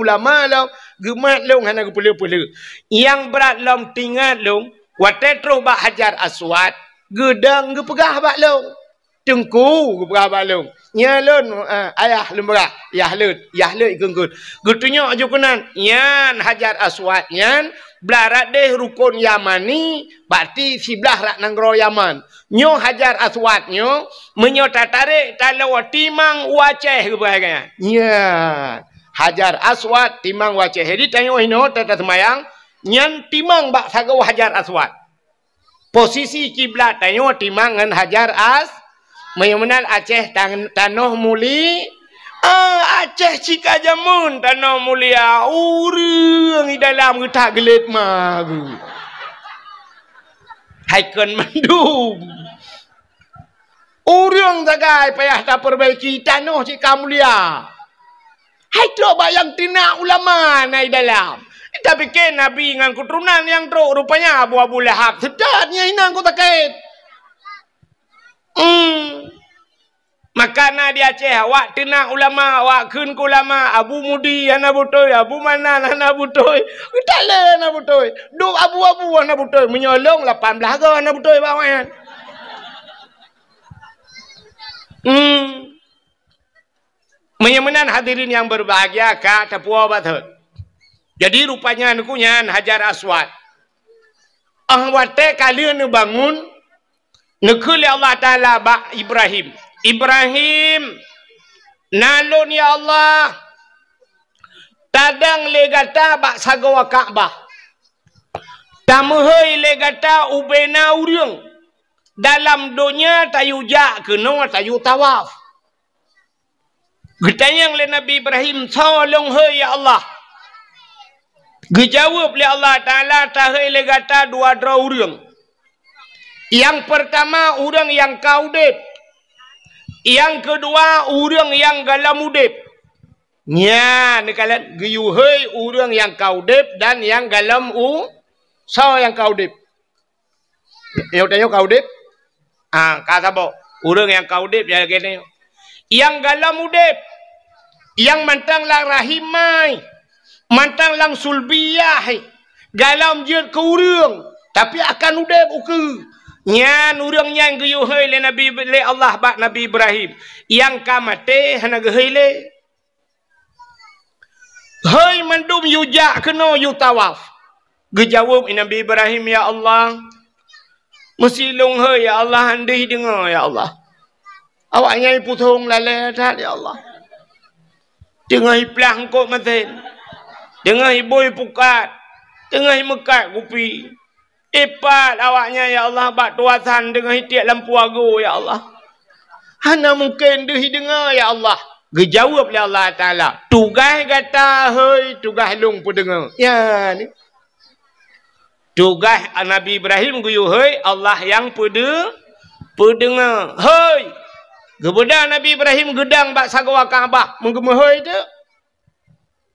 long gemat long hana geplu-pelu. Yang berat long tinggal long, watai terus bak Hajar Aswad, gedang gepegah bak long. Tengku gepegah bak long. Nyalun ayah lemberah yahlut ikut gutunya aja kunan yan Hajar Aswad yan belarat deh rukun Yamani berarti sebelah rak nanggro Yaman nyo Hajar Aswad nyo menyo tarik kalau timang Aceh kebahagiaan ya Hajar Aswad timang Aceh jadi tanya ino tata semayang nyan timang bak sagau Hajar Aswad posisi kiblat tanya timang ngan Hajar Mayamenal Aceh tanah muli Aceh cika jamun tanah mulia urang di dalam kita gelit magu haikan mandum urang tagai payah tak perbaiki tanah cika mulia hai tu bayang tina ulama nai dalam tapi ke Nabi dengan keturunan yang teruk rupanya Abu Lahab sedapnya inang ku takait Makana di Aceh awak tenang ulama awak kun ulama Abu Mudi ana butoy Abu Manan ana butoy utale ana butoy do abu-abu ana butoy menyolong 18 ga ana butoy bawan Menyamanan hadirin yang berbahagia ka tapua bathut jadi rupanya nukunya Hajar Aswad wate kalian bangun nekul Allah Taala ba Ibrahim nalun ya Allah tadang legata bak sagawa Kaabah tamuhai legata ubena urang dalam dunia tayu jak kena tayu tawaf getanyang le Nabi Ibrahim tolong hai ya Allah gejawab le Allah Taala tahai legata dua urang yang pertama urang yang kaudep yang kedua urang yang galam udip nya nekalan geyuhei urang yang kaudip dan yang galam so yang kaudip yo tayo kaudip kata bo urang yang kaudip ya gini yang galam udip yang mantang lang rahimai mantang lang sulbiyah galam je ke urang tapi akan udip uke nyan urang yang geyuhei le Nabi le Allah bak Nabi Ibrahim yang kamate hana gehei le hei mandum yujak kena yu tawaf gejawab Nabi Ibrahim ya Allah mesilung hei ya Allah andai dengar ya Allah awak nyai putung lale dah ya Allah dengar plang kok maten dengar boy pukat dengar mekat kupi Ipat awaknya ya Allah bak tuasan dengan hitiak lampu agu ya Allah. Hana mungkin dehi dengar ya Allah. Dijawab oleh Allah Ta'ala. Tugas kata, hei, tugas lung pun dengar. Ya, ni. Tugas Nabi Ibrahim guyu, hei, Allah yang pendengar. Hei. Kemudian Nabi Ibrahim gedang bak sagawa Kaabah. Menggema hei tu.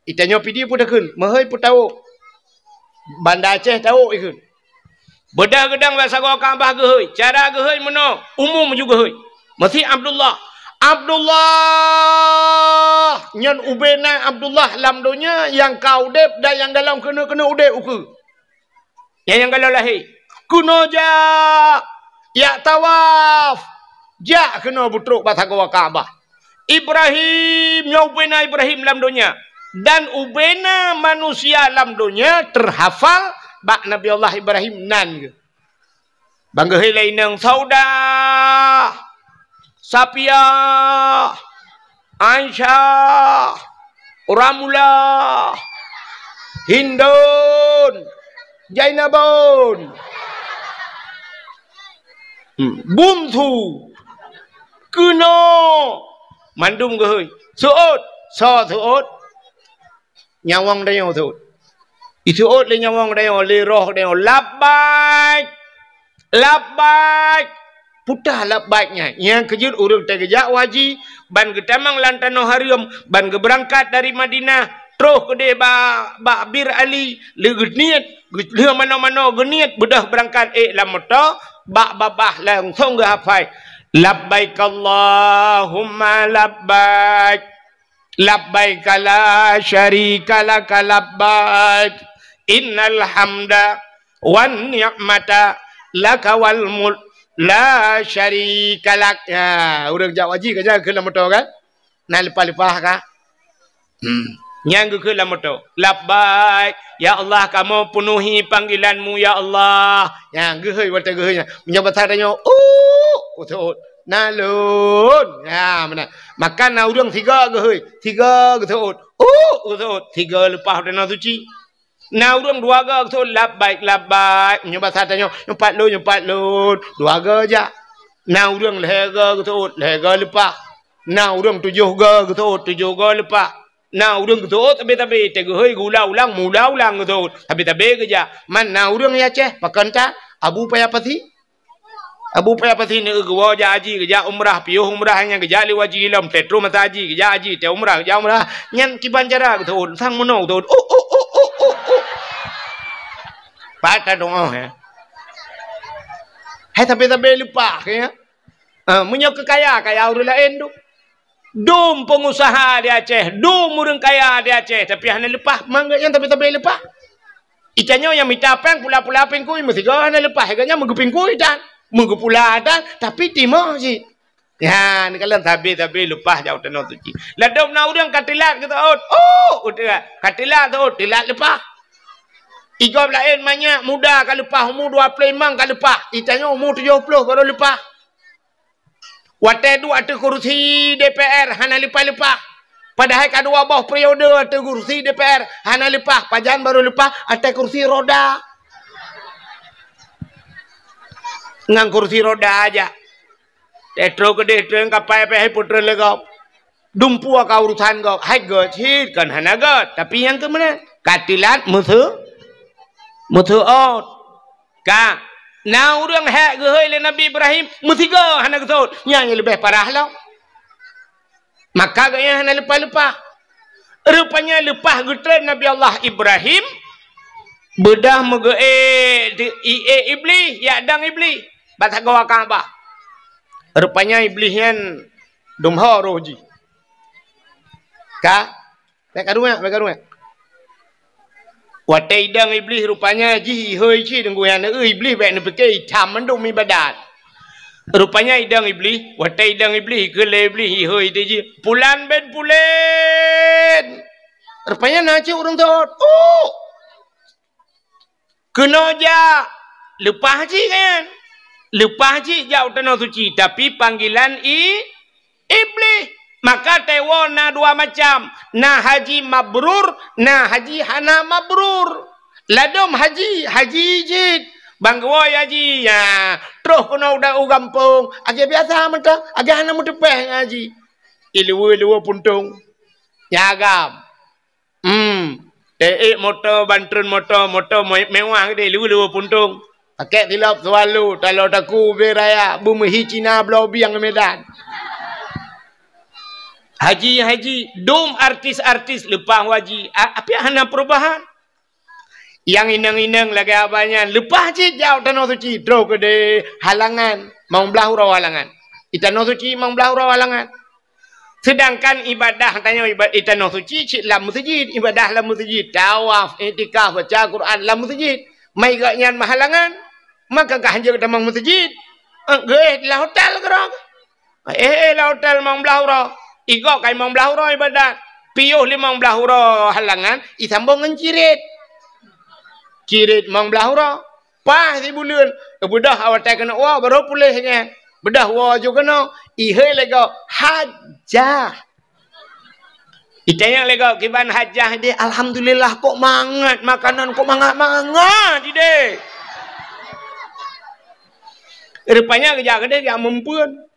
Itanya pidi pun dah kun. Mahai pun tahu. Bandar Aceh tahu ikun. Bedah gedang bak sagawa Kaabah ke hei. Cara ke hei mana? Umum juga hei. Masih Abdullah. Abdullah nyan ubena Abdullah lam dunia yang kau dep dan yang dalam kena udep uku. Yang galau lahir. Kuno ya tawaf. Ja kena butruk batagawa Kaabah. Ibrahim ya ubena Ibrahim lam dunia dan ubena manusia lam dunia terhafal bak Nabi Allah Ibrahim nan ke. Bangga helai nang sauda. Sapia, Aisyah, Ramula, Hindun, Jainabun, Bumthu, Kuno, Mandum ke hei, Suot, Suot, Nyawang dayo Suot. Isuot le nyawang dayo, le roh dayo, Labbaik, Labbaik. Putah lah baiknya. Yang kejut urut terkejak waji. Ban ketamang lantano harium. Ban keberangkat dari Madinah. Terus ke dia bak Bir Ali. Lega niat. Lega mana-mana geniat. Bedah berangkat lamata. Bak babah langsung ke hafai. Labbaik Allahumma labbaik. Labbaik la syarika laka labbaik. Innal hamda wan ni'mata laka wal mulk. La syarika lak. Ya, urang jak waji ke jaga ke lamoto kan? Nah lepas-lepas ka. Yang ke lamoto. Labbaik. Ya Allah, kamu penuhi panggilanmu ya Allah. Yang gehoi wata gehoinya. Menyebut tanya, utut. Nalun. Ya, mana? Makan na urang 3 gehoi. 3 getut. Utut. 3 lepas dana suci. Nah urang 2 ga tu labbaik labbaik nyoba tanya 4 lun 2 ga aja. Nah urang 3 ga tu 3 ga lepas. Nah urang 7 ga tu 7 ga lepas. Nah urang tu tabe 3 hoi gula ulang tu tabe ke ja. Man nah urang ya Aceh pakan ta Abu Payapati. Abu Payapati ni gua ja haji ke ja umrah piuh umrah hanya ke ja li waji lam tetro mata haji ke ja haji te umrah ke ja umrah nyan kiban cara tu sang mono tu Patah dong Hai tapi lupa ya. Punya kekaya orang lain tu. Dum pengusaha di Aceh, dum orang kaya di Aceh tapi hanya lepas mangga yang tapi lepas. Ikannya yang minta peng pula pengkui mesti kau hanya lepas harganya menggupingkui dan menggupula dan tapi timah sih. Ya, ni kalau tapi lepas jauh tanah tu. Ladom na orang katilat kata udah katilat tu tilat lepas. Igom lain banyak muda kalau lepas umur 25 kalau lepas. Itanya umur 70 baru lepas. Waktu itu ada kursi DPR hanya lepas. Padahal kedua bawah periode ada kursi DPR hanya lepas. Pajan baru lepas ada kursi roda. Ngang kursi roda aja. Tetro ke detro yang kapai hai putra legau. Dumpu ka urusan kau. Hai gocit kan hanya got. Tapi yang ke mana? Katilat musuh. Mutuot ka na urang hak gehoi le Nabi Ibrahim mutiga hana getut yang lebih parah lah maka gaya hana lepas rupanya lepas getren Nabi Allah Ibrahim bedah mege iblis ya dang iblis batagawa Kaabah rupanya iblis yang dumha roji ka bekaruang Watai dang iblis rupanya ji hoi chi dengku yang iblis baik nak pakai hitam mendung mi badan. Rupanya idang iblis, watai idang iblis ke le iblis hoi tu ji. Pulan ben pulen. Rupanya nak cik orang tu. Kena ja lepas ji kan. Lepas ji jauh tanah suci tapi panggilan iblis. Maka tewon na 2 macam. Na haji mabrur, na haji hana mabrur. Ladom haji jid. Banggoy haji ya. Terus kena udah gampung. Agak biasa mentah, agak hana mutepeh haji. Ilua puntung. Nyagam. Motor, bantun motor mewah ke dia. Ilua puntung. Pakai tilap selalu. Kalau taku beraya. Bumehi Cina Belau Biang Medan. Haji. Dom artis-artis lepas haji. Apa yang perubahan? Yang inang-inang lagi abangnya. Lepas je jauh tanah suci. Draw ke dia halangan. Mau belah hurau halangan. Tanah suci mau belah hurau halangan. Sedangkan ibadah tanya ibadah tanah suci cik lam masjid, ibadah lam masjid, tawaf, i'tikaf, baca Quran lam masjid. Mai gaknya halangan, maka kah hanja dalam masjid. Lah hotel kerang. Lah hotel mang belah hurau. Igok kai mang belah hurau ibadah. Piuh limang belah hurau halangan, isambung dengan cirit. Cirit mang belah hurau. Pas di bulan, bedah awak tak kena wah baru pulihnya. Bedah wah juga kena. Ihai lego hajah. Itanya lego kiban hajah dia. Alhamdulillah kok mangat makanan kok mangat dia. Rupanya kerja dia yang mempuan.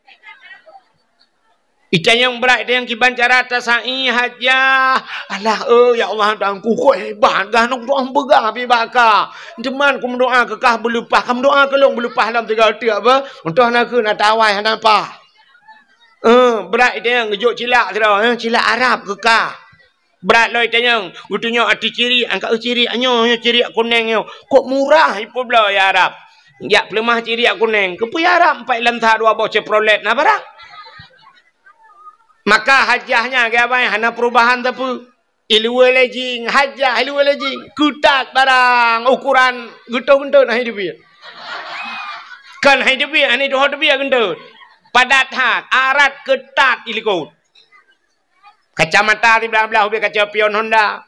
Itanya yang berat dia yang kiban cara tasai hajah. Alah ya Allah tangku kok hebat dah nak doa begah bi baka. Teman ku doa kekah berlupah. Kamu doa kelong berlupah dalam 3 hati apa? Untuk nak nak tawai apa? Berat dia yang ngejuk cilak tera, cilak Arab kekah. Berat loh dia yang utunya arti ciri, angkat ciri anyo ciri kuning yo. Kok murah ipo bla ya Arab. Ya pelemah ciri kuning. Kepu ya Arab 4 lantah 2 bocah prolet na barang. Maka hajahnya ke apa hana perubahan tapi ilmu lejing hajah ilmu lejing kutat barang ukuran gendut-gendut nah hidup dia. Kan hidup dia ani doh dia gendut. Padat hat arat ketat ilikut. Kacamata di belah-belah ubi kaca pion Honda.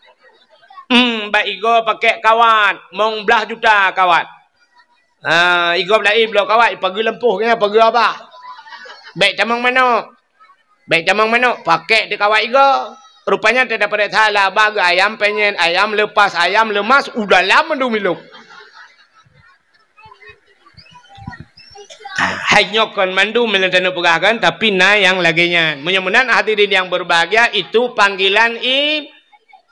Igo pakai kawat mong belah juta kawat. Igo belah kawat pagi lempuh kena pagi apa? Baik tamang mana? Baik jamang mana? Pakai di kawat igo. Rupanya tidak pada salah bagi ayam penyen, ayam lepas, ayam lemas. Udah lama mendumiluk. Hanya kon mandu melentano pegagan tapi na yang laginya. Mudah-mudahan hadirin yang berbahagia itu panggilan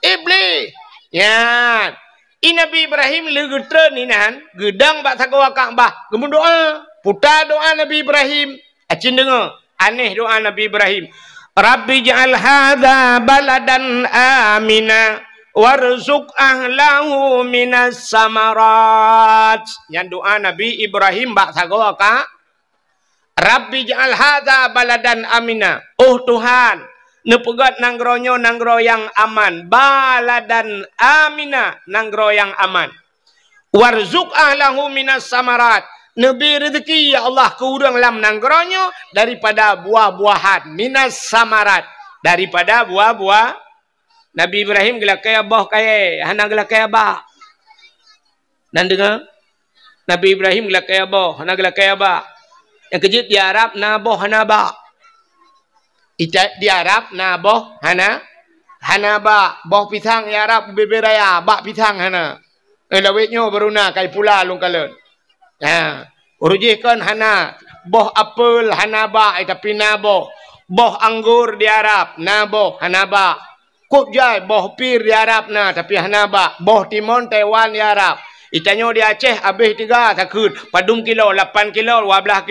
iblis. Ya. Nabi Ibrahim legetre ni nan, gedang bak sagawa Kaabah. Kemudian doa, putar doa Nabi Ibrahim. Acin dengar. Aneh doa Nabi Ibrahim. Rabbi ja'al hadha baladan amina warzuq ahlahu minas samarat. Yang doa Nabi Ibrahim bak sagawa ka. Rabbi ja'al hadha baladan amina. Oh Tuhan, nepegat nanggronyo nanggro yang aman. Baladan amina, nanggro yang aman. Warzuq ahlahu minas samarat. Nabi rezeki ya Allah ke urang lam nangronyo daripada buah-buahan minas samarat, daripada buah-buah. Nabi Ibrahim gelak kaya boh kaya hana gelak kaya ba. Dan dengar Nabi Ibrahim gelak kaya boh hana gelak kaya ba. Yang kejut di Arab na boh hana ba. Di Arab na boh hana ba. Boh pisang di Arab beberaya ba pisang hana. Lawetnya beruna kai pula lung kalen. Urujihkan hana boh apel hanaba tapi nabo boh anggur di Arab nabo hanaba kok jai boh pir di Arab na tapi hanaba boh timun Taiwan di Arab itanyo di Aceh habis 3 takut padum kilo 8 kilo 12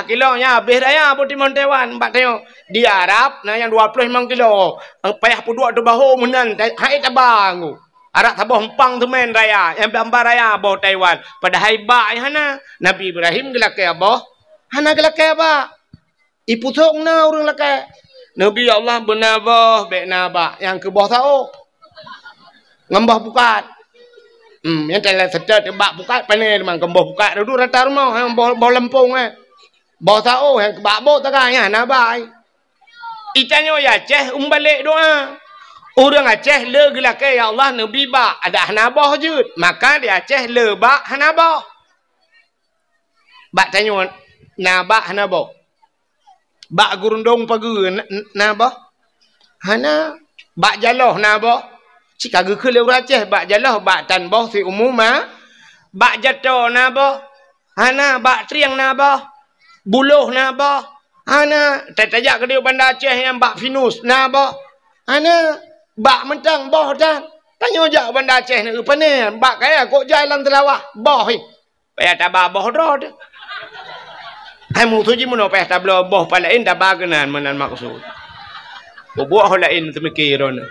kilo nya habis raya boh timun Taiwan 4 tayo di Arab na yang 25 kilo payah puduk tu bahu menan hai tabang Arak taboh empang tu main raya. Yang belambar raya boh Taiwan. Pada haibak hana. Nabi Ibrahim gelakai aboh. Hana gelakai abah. Iputok na orang lakai. Nabi Allah benabah baik nabah. Yang ke boh tau. Ngembah bukat. Yang telah sedar tebak bukat. Panai memang kembah bukat. Dulu rata rumah. Yang boh lempung. Boh tau. Yang kebak boh takanya. Nabah. Itanya ya Aceh balik doa. Orang Aceh le gelakai ya Allah Nabi ba ada hanabah je. Maka di Aceh le ba hanabah. Bak tanya nabah hanabah. Bak gurundong pagi nabah. Hana bak jaloh nabah. Cik kagak ke le Aceh bak jaloh bak tanbah si umum bak jatuh nabah. Hana bak triang nabah. Buluh nabah. Ana tajak ke dia Bandar Aceh yang bak finus na ba. Ana bak mentang boh dah. Tanya jak Bandar Aceh ni apa ni? Bak kaya kok jalan telawah boh ni. Payah tabah boh dah. Hai mu tu je mun payah tablah boh palain dah baganan menan maksud. Buat hal lain temikir ona.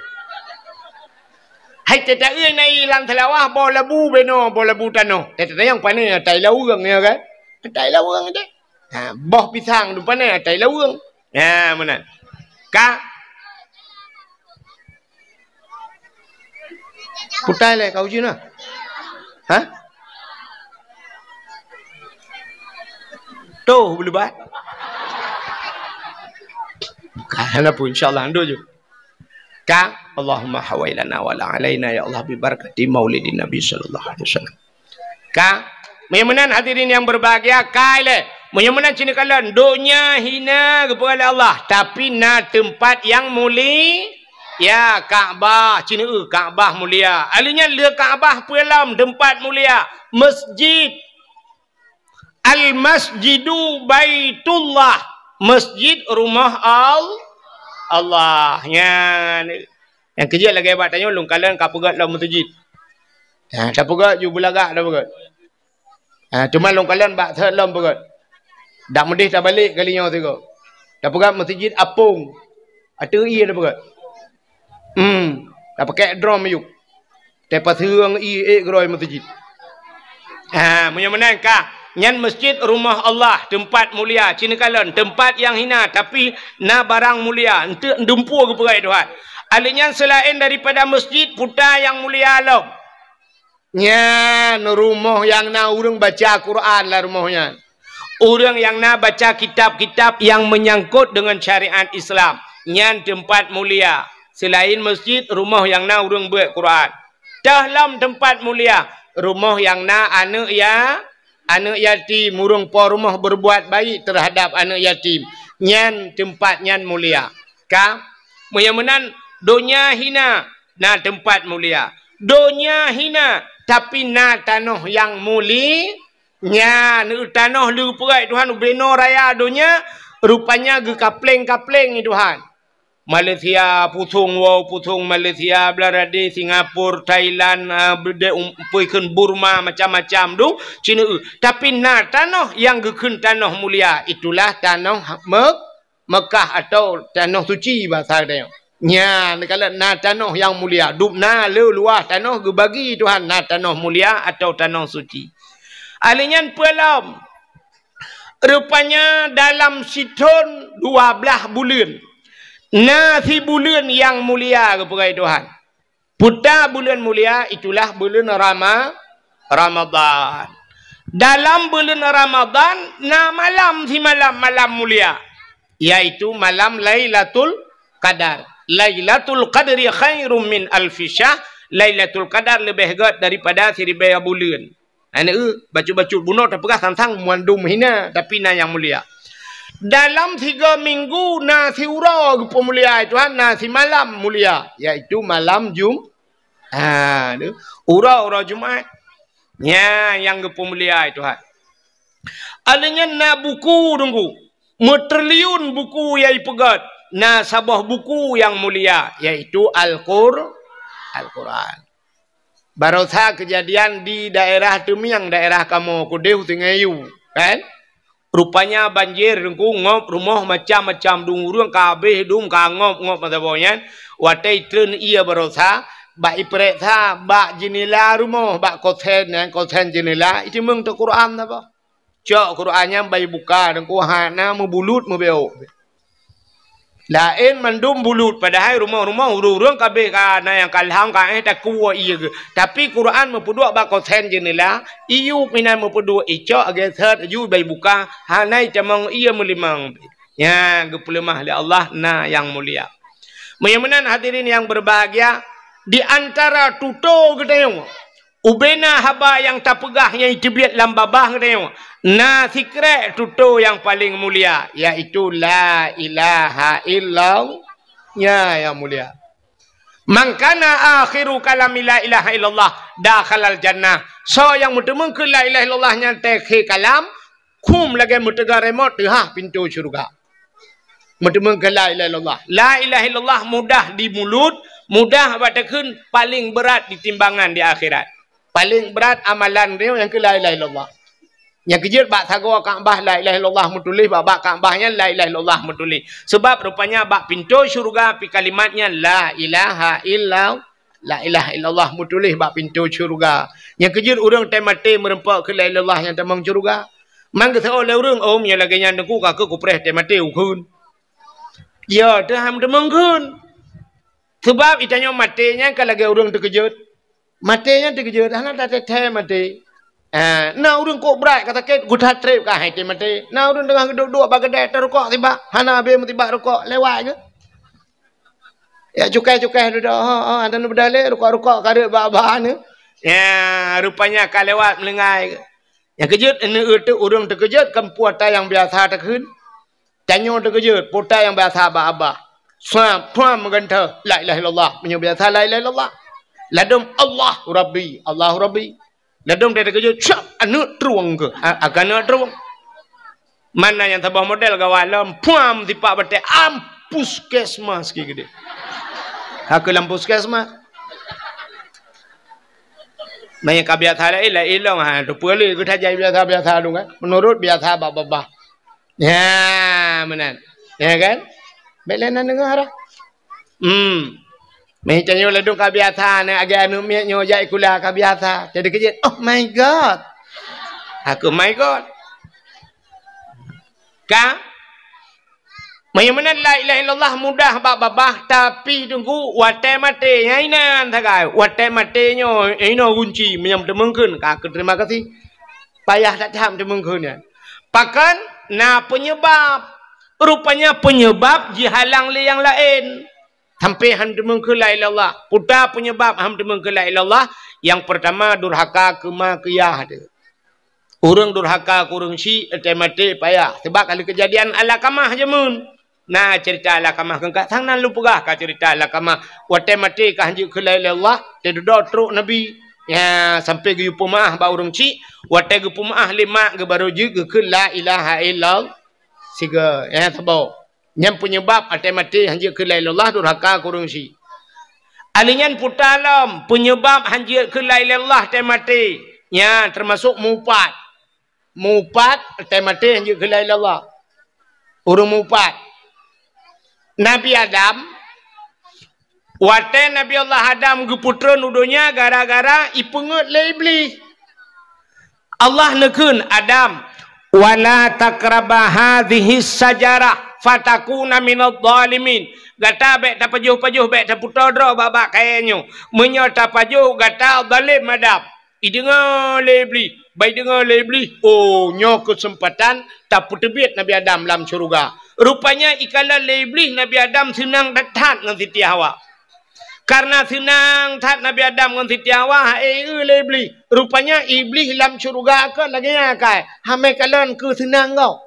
Hai tetak nai lang telawah boh labu beno boh labu tano. Tetak yang pane tai lawang ya kan? Tai lawang dah. Ha, boh pisang tu pane tai lawang. Ha menan. Ka putai le kau je na. Ha? Tu boleh buat. Kana pun insyaallah ando je. Ka Allahumma hawailana wala alaina ya Allah bi barakati maulidin Nabi sallallahu alaihi wasallam. Ka meyemenan hadirin yang berbahagia kaile meyemenan cina kalan dunia hina kepada Allah tapi na tempat yang mulia. Ya Kaabah cina Kaabah mulia. Alinya le Kaabah pelam tempat mulia. Masjid Al-Masjidu Baitullah. Masjid rumah Allah. Yang kerja lagi hebat tanya ulung kalian kapegat dalam masjid. Ha kapegat ju belagak dah pegat. Ha cuma ulung kalian bak dalam pegat. Dak mudih tak balik kalinya tu. Dah pegat masjid apung. Ada ia dah pegat. Dah pakai drum yuk. Tepat hang groi masjid. Ha, menang kah? Nyan masjid rumah Allah, tempat mulia. Cina kalan, tempat yang hina tapi na barang mulia. Ente ndempu ke perai Tuhan. Alinya selain daripada masjid putar yang mulia lo. Nyan rumah yang na urang baca Quran lah rumahnya. Orang yang na baca kitab-kitab yang menyangkut dengan syariat Islam. Nyan tempat mulia. Selain masjid, rumah yang na urang buat Quran. Dalam tempat mulia, rumah yang na anak yatim, urang po rumah berbuat baik terhadap anak yatim. Nyan tempat nyan mulia. Ka meyemenan dunia hina na tempat mulia. Dunia hina tapi na tanah yang mulia. Nyan tanah lu perai Tuhan beno raya dunia rupanya ge kapleng-kapleng ni Tuhan. Malaysia putung Malaysia belaradi Singapura Thailand pergi Burma macam-macam tu Cina tapi na tanah yang gekun tanah mulia itulah tanah Mekah atau tanah suci bahasa dia nya kalau na tanah yang mulia duk na luas tanah ge bagi Tuhan na tanah mulia atau tanah suci alinyan pelam rupanya dalam situn 12 bulan nasi bulan yang mulia kepada Tuhan. Putar bulan mulia itulah bulan Ramadan. Dalam bulan Ramadan na malam si malam mulia. Yaitu malam Lailatul Qadar. Lailatul Qadri khairum min alfi syahr. Lailatul Qadar lebih hebat daripada 1000 bulan. Anak baca-baca bunuh tak pegah tentang muandum hina tapi na yang mulia. Dalam 3 minggu nasi ura pemulia Tuhan nasi malam mulia yaitu malam ura Jumaat nya yang pemulia Tuhan alanya na buku tunggu metriliun buku yang pegat na sabah buku yang mulia yaitu Al-Quran barusan kejadian di daerah Temiang daerah kamu Kudeu Tingayu kan rupanya banjir dengku ngop rumah macam-macam dung kabeh dung ngop macam watai tren ia berosa bak iprek tha bak jenela rumah bak koten jenela itu meng tu Quran apa cok Qurannya bayi buka dengku hana membulut membeo lain mandum bulut padahal rumah-rumah urang kabeh kana yang kalhang ka tak kuat ia ke tapi Quran mempuduk bak koten jenela iu minan mempuduk icok ageset ju bayi buka hanai camang ia melimang ya gepelemah li Allah na yang mulia meyemenan hadirin yang berbahagia di antara tuto gedeng ubena haba yang tak pegah yang itibiat lambabah gedeng na sikret tuto yang paling mulia yaitu la ilaha illallah ya yang mulia mangkana akhiru kalami la ilaha illallah dakhalal jannah so yang mutemeng ke la ilaha illallah nya tekhe kalam kum lagi mutegar remote ha pintu syurga Mentemung ke la ilaha illallah. La ilaha illallah mudah di mulut, mudah pada kun, paling berat di timbangan di akhirat. Paling berat amalan dia yang ke la ilaha illallah. Yang kejut bak thago Kaabah la ilaha illallah mutulih, bak Kaabahnya la ilaha illallah mutulih. Sebab rupanya bak pintu syurga pi kalimatnya la ilaha illallah. La ilaha illallah mutulih bak pintu syurga. Yang kejut urang temate merempak ke la ilaha illallah yang temang syurga. Mang ke oleh urang om yang lagi nya ku ka ku preh temate ukun. Ya dah ham temang kun. Sebab itanya matenya kalau lagi urang terkejut. Matenya terkejut, anak tak teh mati. Nah urang kok berat kata ket gudah trip ka hai mati. Nah urang tengah duduk bagadai terukok tiba. Hana be tiba rukok lewat ke. Ya cukai-cukai duduk. Ada nu bedale rukok-rukok kada ba-ba ni. Ya rupanya ka lewat melengai ke. Yang kejut ini itu urang terkejut kan puata yang biasa terkejut. Tanyo terkejut puata yang biasa ba-ba. Pram menganta la ilaha illallah. Punya biasa la ilaha illallah. Ladum Allah Rabbi, Allah Rabbi. Ladum dia terkejut, syap, anu teruang ke? Akan anu teruang. Mana yang tabah model kawalam, puam tipak bete, ampus kesmas ke gede. Aku lampus kesmas. Banyak biasa lah, ilang tu boleh kita jadi biasa dong kan? Menurut biasa bah. Ya, benar. Ya kan? Belenan dengar. Macam ni ladung kabiasa ni agak anu miak nyo jai kula kabiasa. Jadi kejut, oh my god. Aku my god. Ka? Mana la ilaha illallah mudah babah tapi tunggu wate mate nyainan thagai. Wate mate nyo ino kunci menyam temengkeun. Ka terima kasih. Payah tak jam temengkeun ya. Pakan na penyebab. Rupanya penyebab dihalang le yang lain. Sampai hamdemeng ke la ilallah. Putar penyebab hamdemeng ke la ilallah. Yang pertama durhaka kemakiyah dia. Orang durhaka kurang si mati payah. Sebab kalau kejadian ala kamah je mun. Nah cerita ala kamah kengkat sang nan lupugah ka cerita ala kamah. Wate mati ka hanji ke la ilallah. Dia duduk teruk Nabi. Ya sampai ge pemaah ba urang si. Wate ge pemaah lima ge baru je ke la ilaha illallah. Siga ya sebab yang penyebab atai mati hanjir ke la ilallah durhaka kurang si. Alingan putalam penyebab hanjir ke la ilallah atai mati. Ya termasuk mupat. Mupat atai mati hanjir ke la ilallah. Urang mupat. Nabi Adam wate Nabi Allah Adam ge putra nudunya gara-gara ipengut le iblis. Allah nekeun Adam wala takraba hadhihi sajarah fatakuna minadh dhalimin. Gata bek ta pajuh-pajuh bek ta putodro babak kayanyo. Menyo ta pajuh gata zalim Adam. Idengar lebli, bai dengar lebli. Oh, nyo kesempatan tak putebit Nabi Adam dalam syurga. Rupanya ikala lebli Nabi Adam senang datang dengan Siti Hawa. Karena senang tat Nabi Adam dengan Siti Hawa, lebli. Rupanya iblis dalam syurga ke lagi kai. Hamai kalan ke senang kau.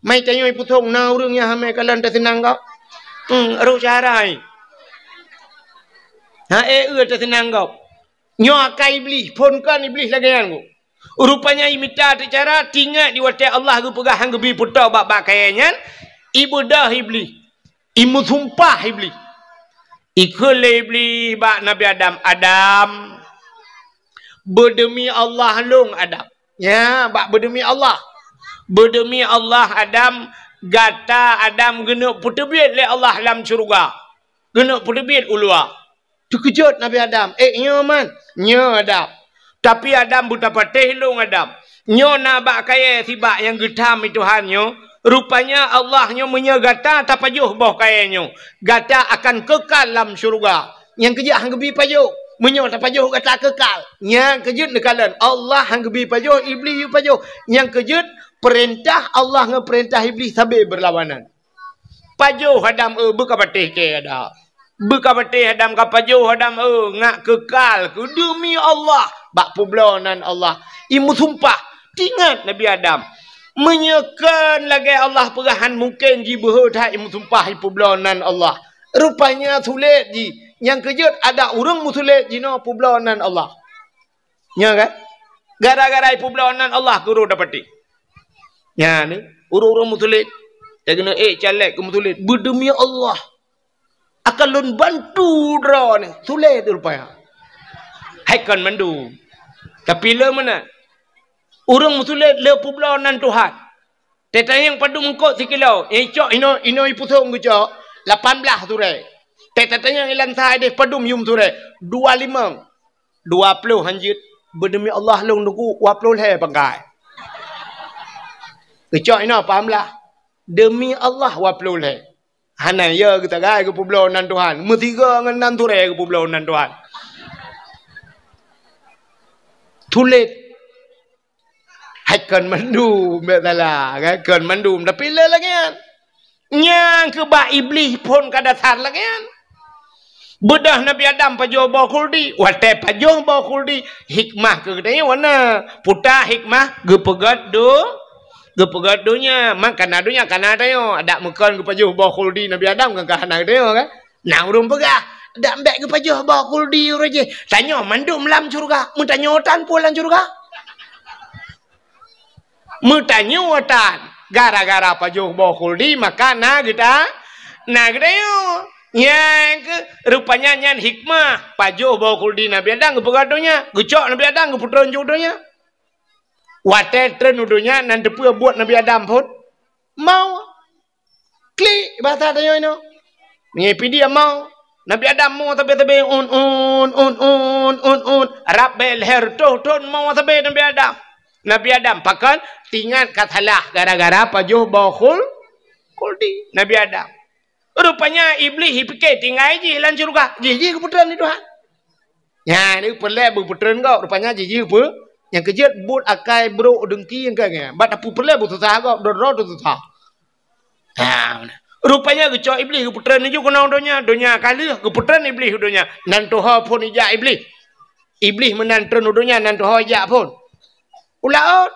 Mai tanyo iputong na urangnya hamai kalan ta senang kau. Ru carai. Ta senang kau. Nyo akai iblis, pun kan iblis lagi ku. Rupanya imita tu cara tinggal di wate Allah ku pegah hang gebi puta bab kayanya. Ibu dah iblis. Imu sumpah iblis. Ikul iblis bak Nabi Adam. Adam berdemi Allah long Adam. Ya, bak berdemi Allah. Berdemi Allah Adam gata Adam genuk putebit le Allah dalam syurga. Genuk putebit ulua. Terkejut Nabi Adam. Nyo man. Nyo Adam. Tapi Adam buta patih long Adam. Nyo na bak kaya sibak yang getam itu hanyo. Rupanya Allah nyo menyegata tapajuh boh kaya nyo. Gata akan kekal dalam syurga. Yang kejut hang gebi pajuh. Menyo tapajuh gata kekal. Yang kejut nekalan. Allah hang gebi pajuh, iblis yu pajuh. Yang kejut perintah Allah ngeperintah iblis sampai berlawanan. Pajuh Adam buka patih ke Adam. Buka patih Adam ka pajuh Adam ngak kekal ke demi Allah. Bak publonan Allah. Imu sumpah. Tingat Nabi Adam. Menyekan lagi Allah perahan mungkin jibuh dah imu sumpah publonan Allah. Rupanya sulit ji. Yang kejut ada orang musulit jino publonan Allah. Ya kan? Gara-gara publonan Allah guru dapati. Ya ni, urung-urung musulit. Tak kena calek kamu tulis. Berdemi Allah. Akan lun bantu draw ni. Tulis tu rupanya. Haikan mandu. Tapi le mana? Orang tulis le publau nan Tuhan. Tetanya yang padu mengkot sikilau. Cok ino ipusung ke cok. 18 tu re. Tetanya yang ilan sahai deh padum yum tu re. 25. 20 hanjit. Berdemi Allah long nunggu 20 le pakai. Kecok ino pahamlah. Demi Allah 20 le. Hana ya kita gai ke publau nan Tuhan. Metiga ngan nan tu re ke publau nan Tuhan. Tulis. Haikan mandu. Betala. Haikan mandu. Tapi le lagi kan. Yang ke bak iblis pun kadatan lagi kan. Bedah Nabi Adam pajuh bawa kuldi. Watai pajuh bawa kuldi. Hikmah ke katanya warna. Putar hikmah. Gepegat do. Gepegat donya. Makan adunya. Kan adanya. Ada makan ke pajuh bawa kuldi. Nabi Adam kan kahana katanya kan. Nah urung pegah. Ada ambek ke pajuh bawa kuldi. Tanya manduk melam curga. Mentanya otan pulang curga. Mentanya otan. Gara-gara pajuh bawa kuldi maka kita yuk. Yang ke rupanya nyan hikmah pajuh bawa kuldi Nabi Adam ke pegadonya. Gecok Nabi Adam ke putron jodohnya. Watai tren udonya nan depu buat Nabi Adam pun mau. Klik bahasa tanya ini. Mengepi dia mau. Nabi Adam mau tabe-tabe un. Rabbel her ton mau tabe Nabi Adam. Nabi Adam pakan tinggal katalah gara-gara pajuh bawa kuldi Nabi Adam. Rupanya iblis fikir tinggal je lan surga. Jiji keputusan itu Tuhan. Ya ni pelak berputusan kau rupanya jiji apa? Yang kejut but akai bro dengki yang kaya. Bat apu pelak bu susah kau dorro tu susah. Ha. Rupanya kecok iblis keputusan itu kena donya kali keputusan iblis donya. Nan Tuhan pun ijak iblis. Iblis menantun donya nan Tuhan ijak pun. Ulaut.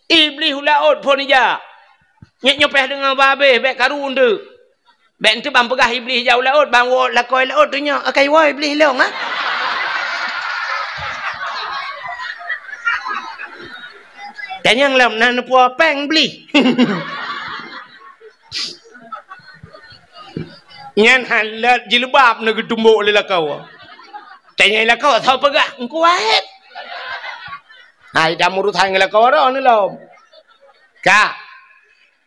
Iblis ulaut pun ija. Nyopeh dengan babe bek karun tu. Bek tu bang pegah iblis jauh laut bang wo lakoi laut tu nya akai wo iblis long ah. Tanya nglam nan puo peng iblis. Nyan halat jilbab nak tumbuk le lakau. Tanya lakau tahu pegah engkau wahid. Hai dah murut hang lakau ro ni lom. Ka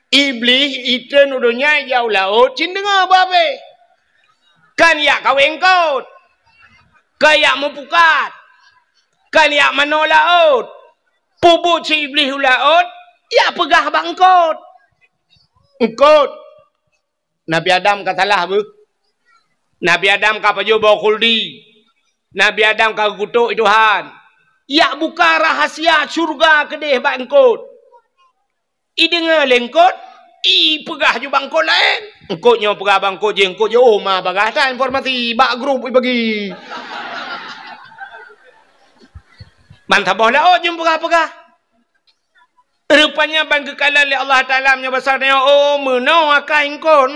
iblis itu nuduhnya jauh laut cin dengar babe. Kan ya kawin kau. Kayak mempukat. Kan ya mano laut. Pubu si iblis laut. Ya pegah bangkot. Engkot. Nabi Adam katalah bu. Nabi Adam kapa jo bawa kuldi. Nabi Adam kapa kutuk Tuhan. Ya buka rahasia surga kedeh bangkot. I dengar lengkot. I pegah je bangkot lain. Engkotnya pegah bangkot je. Engkot je. Oh mah bagah tak informasi. Bak grup I bagi. Mantap boh laut je pegah-pegah. Rupanya bang kekalan oleh Allah Ta'ala menyebasarnya. Oh menau akai engkot.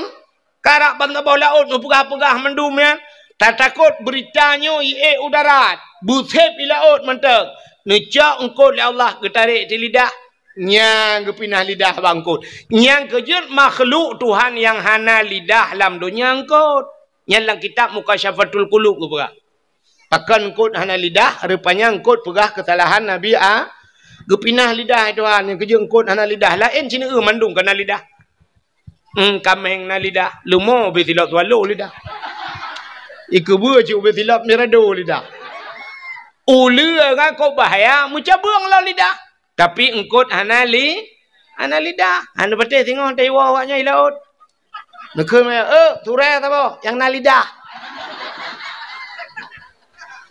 Karak bantah boh laut. Pegah-pegah mendum ya. Tak takut beritanya i udarat. Busep I laut mentek. Necak engkot oleh Allah. Getarik di lidah. Nyang kepinah lidah bangkut. Nyang kejut makhluk Tuhan yang hana lidah dalam dunia engkot. Nyang dalam kitab Mukasyafatul Qulub ke pegah. Pakan engkot hana lidah. Rupanya engkot pegah kesalahan Nabi kepinah lidah Tuhan. Yang kejut engkot hana lidah. Lain cina mandung kena lidah. Kameng na lidah. Lumo betilap tualo lidah. Iku bujuk betilap mirado lidah. Ula kan kau bahaya. Muca buang lah lidah. Tapi engkot hana lidah. Hana betul tengok tewa awaknya I laut. Nekun maya, turai apa? Yang na lidah.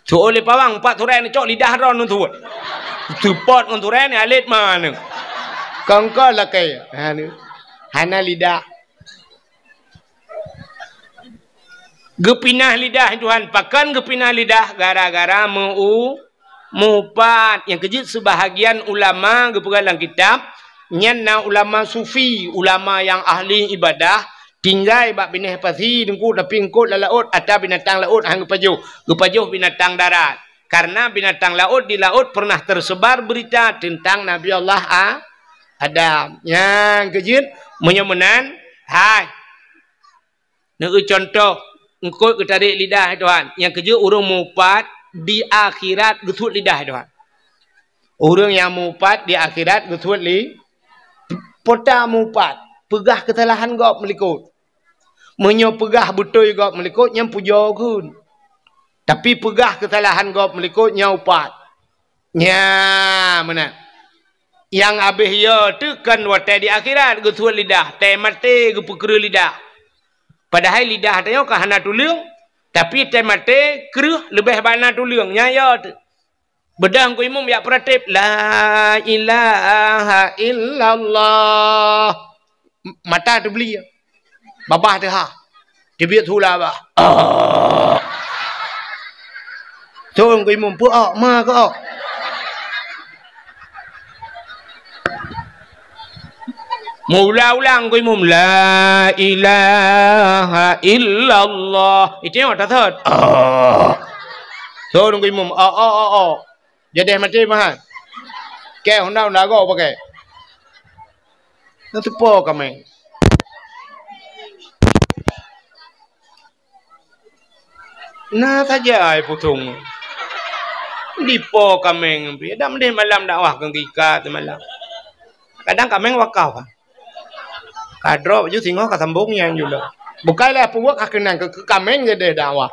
Tu oleh pawang 4 turai ni cok lidah ron nun tu. Tu pot nun turai ni alit mana. Kangkal lah kaya. Hana lidah. Gepinah lidah Tuhan. Pakan gepinah lidah gara-gara mupat yang kejut sebahagian ulama gepegalang kitab nyanna ulama sufi, ulama yang ahli ibadah tinggal bak bineh pasi dengku tapi engkot la laut ada binatang laut hang gepajuh binatang darat. Karena binatang laut di laut pernah tersebar berita tentang Nabi Allah Adam. Yang kejut menyomenan. Hai. Nak contoh. Engkau ke tarik lidah tuan. Yang kejut orang mupat di akhirat getut lidah tuan. Orang yang mupat di akhirat getut li. Pota mupat. Pegah kesalahan gop melikut. Menyo pegah betul gop melikut yang puja kun. Tapi pegah kesalahan gop melikut nya upat. Nya mana? Yang habis ya tu kan watai di akhirat getut lidah. Teh mati ge pekera lidah. Padahal lidah tanya ke hana tulang. Tapi teh mati keruh lebih bana tulang. Nya ya tu. Bedang ku imam ya pratip. La ilaha illallah. Mata tu beli. Babah tu ha. Dia biar tu lah bah. So ku imam pu ok ma ke ok. Mula ulang ku imam. La ilaha illallah. Itu yang tak thot. So ku imam. Jadi mati mahal. Kau hendak go pakai. Nanti po kami. Nah saja ai putung. Di po kami. Dah mendih malam dakwah kang kika tu malam. Kadang kami wakaf. Kadro baju singo ka sambung yang juga. Bukanlah puak akenan ke kami gede dakwah.